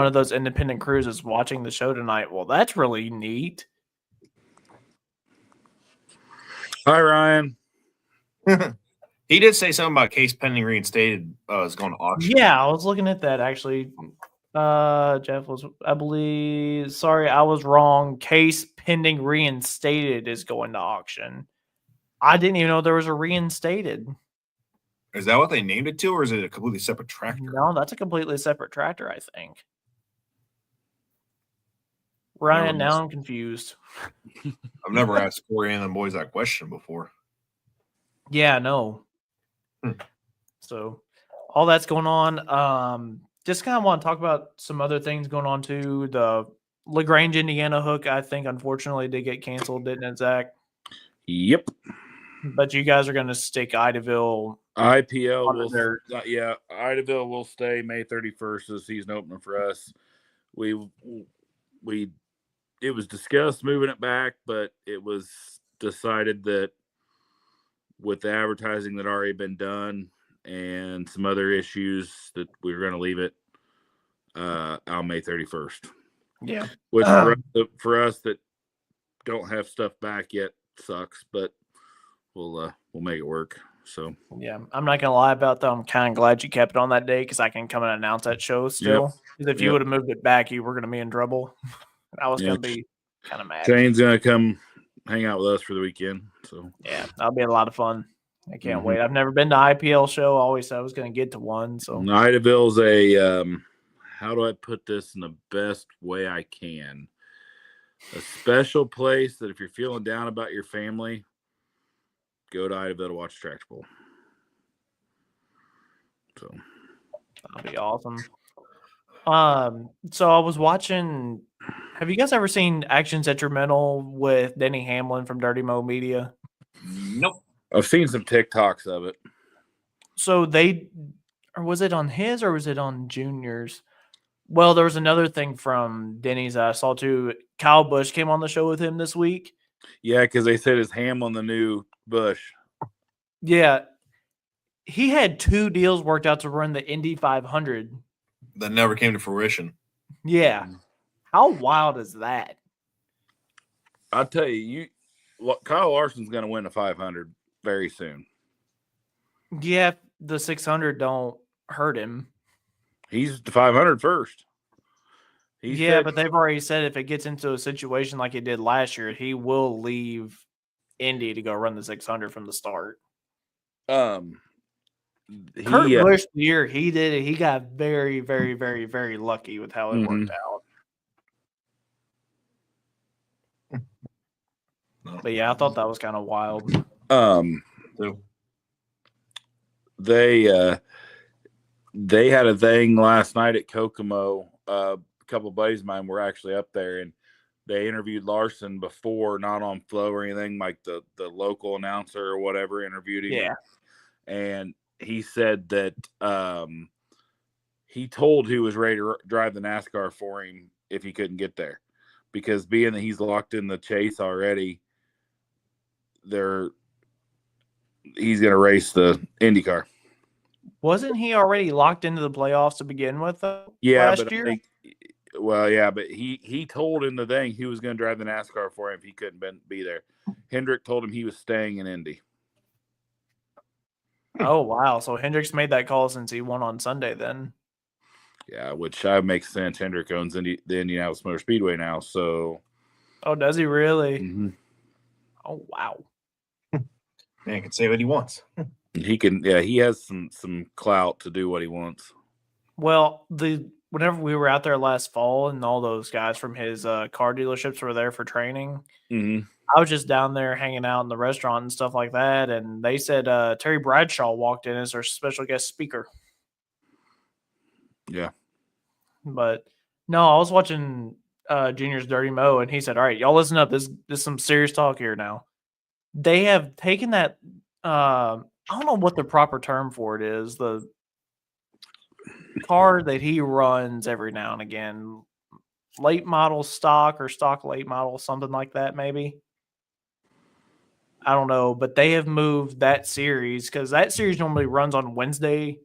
[SPEAKER 1] of those independent crews is watching the show tonight. Well, that's really neat.
[SPEAKER 2] Hi, Ryan.
[SPEAKER 3] He did say something about case pending reinstated is going to auction.
[SPEAKER 1] Yeah, I was looking at that actually. Jeff was, I believe. Sorry, I was wrong. Case pending reinstated is going to auction. I didn't even know there was a reinstated.
[SPEAKER 3] Is that what they named it to, or is it a completely separate tractor?
[SPEAKER 1] No, that's a completely separate tractor, I think. Ryan, now I'm confused.
[SPEAKER 3] I've never asked Corey and the boys that question before.
[SPEAKER 1] Yeah, no. So all that's going on. Just kind of want to talk about some other things going on too. The LaGrange, Indiana hook, I think, unfortunately, did get canceled, didn't it, Zach?
[SPEAKER 2] Yep.
[SPEAKER 1] But you guys are going to stick Idaville.
[SPEAKER 2] IPL will, Idaville will stay May 31st as season opener for us. It was discussed moving it back, but it was decided that with the advertising that already been done and some other issues that we were going to leave it on May 31st.
[SPEAKER 1] Yeah.
[SPEAKER 2] Which for us that don't have stuff back yet sucks, but we'll make it work. So
[SPEAKER 1] yeah, I'm not gonna lie about that. I'm kind of glad you kept it on that day because I can come and announce that show still. Because if you would have moved it back, you were gonna be in trouble. I was gonna be kind of mad.
[SPEAKER 2] Shane's gonna come hang out with us for the weekend. So
[SPEAKER 1] yeah, that'll be a lot of fun. I can't wait. I've never been to IPL show. I always said I was gonna get to one. So
[SPEAKER 2] Idaville's a how do I put this in the best way I can? A special place that if you're feeling down about your family, go to Idaville to watch Tractor Bowl. So
[SPEAKER 1] that'll be awesome. So I was watching. Have you guys ever seen Actions Detrimental with Denny Hamlin from Dirty Mo Media?
[SPEAKER 3] Nope.
[SPEAKER 2] I've seen some TikToks of it.
[SPEAKER 1] So or was it on his or was it on Junior's? Well, there was another thing from Denny's I saw too. Kyle Busch came on the show with him this week.
[SPEAKER 2] Yeah, because they said his Hamlin the new Busch.
[SPEAKER 1] Yeah. He had 2 deals worked out to run the Indy 500.
[SPEAKER 3] That never came to fruition.
[SPEAKER 1] Yeah. How wild is that?
[SPEAKER 2] I'll tell you, Kyle Larson's going to win the 500 very soon.
[SPEAKER 1] Yeah, the 600 don't hurt him.
[SPEAKER 2] He's the 500 first.
[SPEAKER 1] But they've already said if it gets into a situation like it did last year, he will leave Indy to go run the 600 from the start.
[SPEAKER 2] Kurt
[SPEAKER 1] Busch, the year he did it, he got very, very, very, very lucky with how it worked out. But yeah, I thought that was kind of wild.
[SPEAKER 2] They had a thing last night at Kokomo. A couple of buddies of mine were actually up there, and they interviewed Larson before, not on Flow or anything, like the local announcer or whatever interviewed him.
[SPEAKER 1] Yeah.
[SPEAKER 2] And he said that he told who was ready to drive the NASCAR for him if he couldn't get there. Because being that he's locked in the chase already, he's going to race the IndyCar.
[SPEAKER 1] Wasn't he already locked into the playoffs to begin with last year?
[SPEAKER 2] But he told in the thing he was going to drive the NASCAR for him if he couldn't be there. Hendrick told him he was staying in Indy.
[SPEAKER 1] Oh, wow. So Hendricks made that call since he won on Sunday then.
[SPEAKER 2] Yeah, which makes sense. Hendrick owns the Indianapolis Motor Speedway now, so.
[SPEAKER 1] Oh, does he really?
[SPEAKER 2] Mm-hmm.
[SPEAKER 1] Oh, wow.
[SPEAKER 3] Man can say what he wants.
[SPEAKER 2] He can, he has some clout to do what he wants.
[SPEAKER 1] Well, whenever we were out there last fall and all those guys from his car dealerships were there for training,
[SPEAKER 2] Mm-hmm.
[SPEAKER 1] I was just down there hanging out in the restaurant and stuff like that, and they said Terry Bradshaw walked in as their special guest speaker.
[SPEAKER 2] Yeah.
[SPEAKER 1] But no, I was watching Junior's Dirty Mo, and he said, "All right, y'all listen up. This is some serious talk here now." They have taken that. I don't know what the proper term for it is. The car that he runs every now and again, late model stock or stock late model, something like that, maybe. I don't know, but they have moved that series because that series normally runs on Wednesday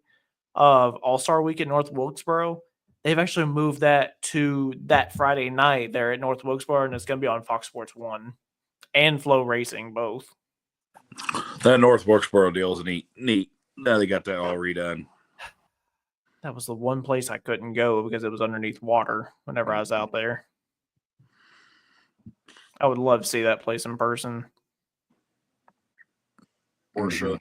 [SPEAKER 1] of All-Star Week at North Wilkesboro. They've actually moved that to that Friday night there at North Wilkesboro, and it's going to be on Fox Sports 1 and Flow Racing, both.
[SPEAKER 2] That North Wilkesboro deal is neat. Now they got that all redone.
[SPEAKER 1] That was the one place I couldn't go because it was underneath water whenever I was out there. I would love to see that place in person.
[SPEAKER 3] For
[SPEAKER 2] Mm-hmm.
[SPEAKER 3] sure.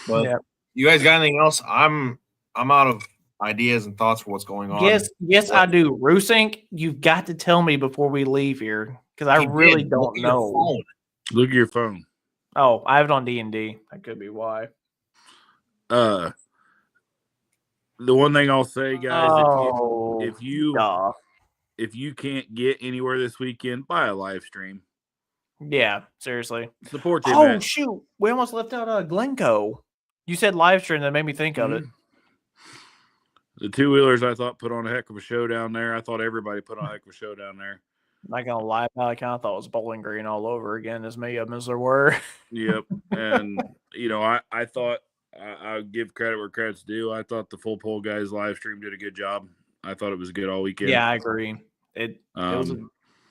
[SPEAKER 3] But
[SPEAKER 1] Yeah.
[SPEAKER 3] you guys got anything else? I'm out of ideas and thoughts for what's going on.
[SPEAKER 1] Yes, I do. Rusink, you've got to tell me before we leave here because I really don't know.
[SPEAKER 2] Look at your phone.
[SPEAKER 1] Oh, I have it on D&D. That could be why.
[SPEAKER 2] The one thing I'll say, guys, if you can't get anywhere this weekend, buy a live stream.
[SPEAKER 1] Yeah, seriously.
[SPEAKER 2] Support the
[SPEAKER 1] Oh,
[SPEAKER 2] event.
[SPEAKER 1] shoot. We almost left out Glencoe. You said live stream. That made me think of it.
[SPEAKER 2] The two-wheelers, I thought, put on a heck of a show down there. I thought everybody put on a heck of a show down there.
[SPEAKER 1] Not going to lie, I kind of thought it was Bowling Green all over again, as many of them as there were.
[SPEAKER 2] Yep. And, I thought I'll give credit where credit's due. I thought the full pole guys live stream did a good job. I thought it was good all weekend.
[SPEAKER 1] Yeah, I agree. It was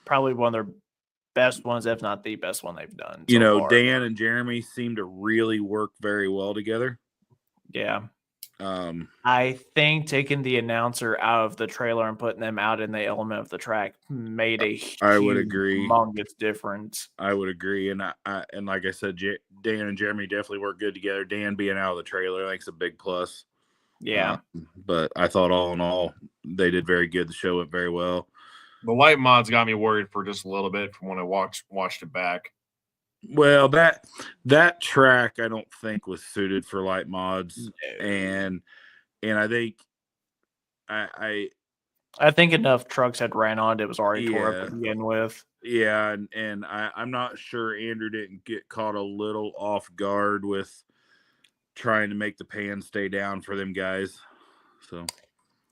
[SPEAKER 1] probably one of their best ones, if not the best one they've done. So far.
[SPEAKER 2] Dan and Jeremy seem to really work very well together.
[SPEAKER 1] Yeah. I think taking the announcer out of the trailer and putting them out in the element of the track made a humongous difference.
[SPEAKER 2] I would agree. And and like I said, Dan and Jeremy definitely work good together. Dan being out of the trailer, I think, is a big plus.
[SPEAKER 1] Yeah.
[SPEAKER 2] But I thought all in all, they did very good. The show went very well.
[SPEAKER 3] The light mods got me worried for just a little bit from when I watched it back.
[SPEAKER 2] Well, that track I don't think was suited for light mods, and I think I
[SPEAKER 1] think enough trucks had ran on it was already tore up to begin with.
[SPEAKER 2] Yeah, and I'm not sure Andrew didn't get caught a little off guard with trying to make the pan stay down for them guys. So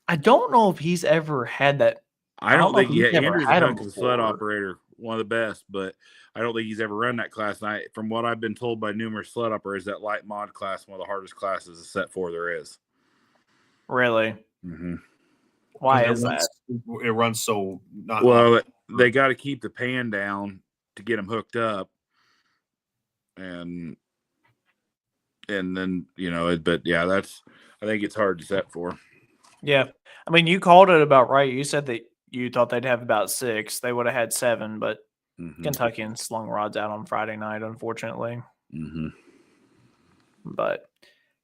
[SPEAKER 1] I don't know if he's ever had that.
[SPEAKER 2] I don't think Andrew's a sled operator, one of the best, but I don't think he's ever run that class. And from what I've been told by numerous sled operators, that light mod class, one of the hardest classes to set for there is.
[SPEAKER 1] Really?
[SPEAKER 2] Mm-hmm.
[SPEAKER 1] Why is that?
[SPEAKER 3] It runs so not
[SPEAKER 2] well. They got to keep the pan down to get them hooked up, and then but yeah, I think it's hard to set for.
[SPEAKER 1] Yeah, I mean, you called it about right. You said that you thought they'd have about 6. They would have had 7, but Kentuckians slung rods out on Friday night, unfortunately.
[SPEAKER 2] Mm-hmm.
[SPEAKER 1] But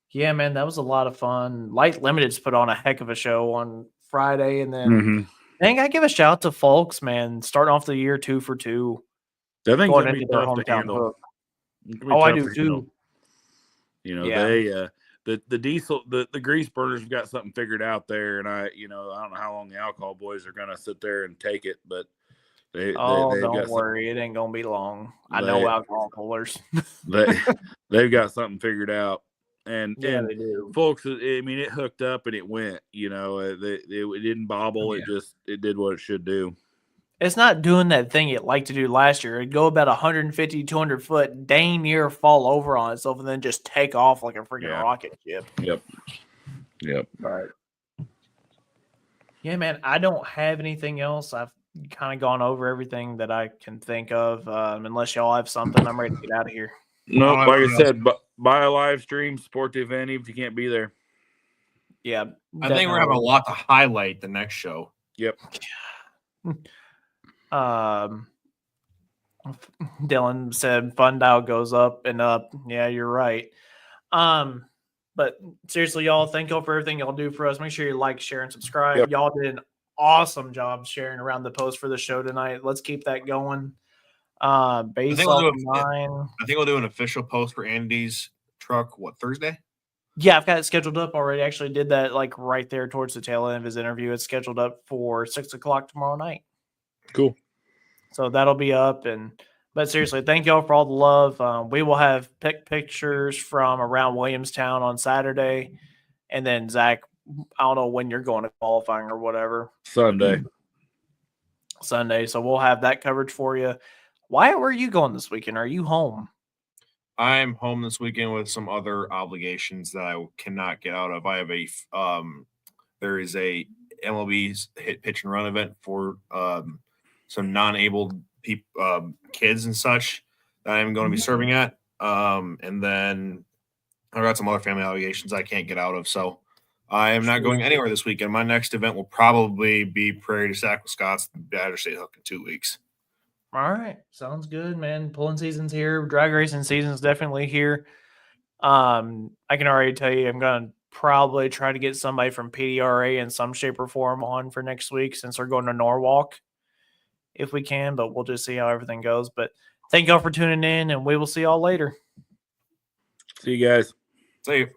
[SPEAKER 1] yeah, man, that was a lot of fun. Light Limited's put on a heck of a show on Friday, and then dang, I give a shout out to Folks, man, starting off the year 2 for 2.
[SPEAKER 2] I think
[SPEAKER 1] going into their hometown hook. Oh, I do too.
[SPEAKER 2] They the diesel the grease burners have got something figured out there, and I don't know how long the alcohol boys are gonna sit there and take it, but
[SPEAKER 1] don't worry, it ain't gonna be long. I know alcohol pullers.
[SPEAKER 2] they've got something figured out, and
[SPEAKER 1] they do.
[SPEAKER 2] Folks, I mean, it hooked up and it went. It didn't bobble.
[SPEAKER 3] Yeah.
[SPEAKER 2] It did what it should do.
[SPEAKER 1] It's not doing that thing it liked to do last year. It'd go about 150, 200 foot, dang near fall over on itself, and then just take off like a freaking rocket ship.
[SPEAKER 2] Yep.
[SPEAKER 1] Right. Yeah, man, I don't have anything else. I've kind of gone over everything that I can think of. Unless y'all have something, I'm ready to get out of here.
[SPEAKER 2] No, like I said, buy a live stream, support the event even if you can't be there.
[SPEAKER 1] Yeah.
[SPEAKER 3] I think we're having a lot to highlight the next show.
[SPEAKER 2] Yep.
[SPEAKER 1] Dylan said fun dial goes up and up. Yeah, you're right. But seriously, y'all, thank y'all for everything y'all do for us. Make sure you like, share, and subscribe.
[SPEAKER 2] Yep.
[SPEAKER 1] Y'all did an awesome job sharing around the post for the show tonight. Let's keep that going. Base off 9.
[SPEAKER 3] I think we'll do an official post for Andy's truck. What, Thursday?
[SPEAKER 1] Yeah, I've got it scheduled up already. Actually did that like right there towards the tail end of his interview. It's scheduled up for 6:00 tomorrow night.
[SPEAKER 2] Cool.
[SPEAKER 1] So that'll be up. But seriously, thank y'all for all the love. We will have pictures from around Williamstown on Saturday. And then Zach, I don't know when you're going to qualifying or whatever.
[SPEAKER 2] Sunday.
[SPEAKER 1] So we'll have that coverage for you. Wyatt, where are you going this weekend? Are you home?
[SPEAKER 3] I'm home this weekend with some other obligations that I cannot get out of. I have there is a MLB hit, pitch, and run event for some non-able kids and such that I'm going to be serving at. And then I've got some other family obligations I can't get out of. So I am not going anywhere this weekend. My next event will probably be Prairie to Sac, Wisconsin, Badger State Hook in 2 weeks.
[SPEAKER 1] All right. Sounds good, man. Pulling season's here. Drag racing season's definitely here. I can already tell you I'm going to probably try to get somebody from PDRA in some shape or form on for next week since we're going to Norwalk if we can, but we'll just see how everything goes. But thank y'all for tuning in, and we will see y'all later.
[SPEAKER 2] See you guys.
[SPEAKER 3] See you.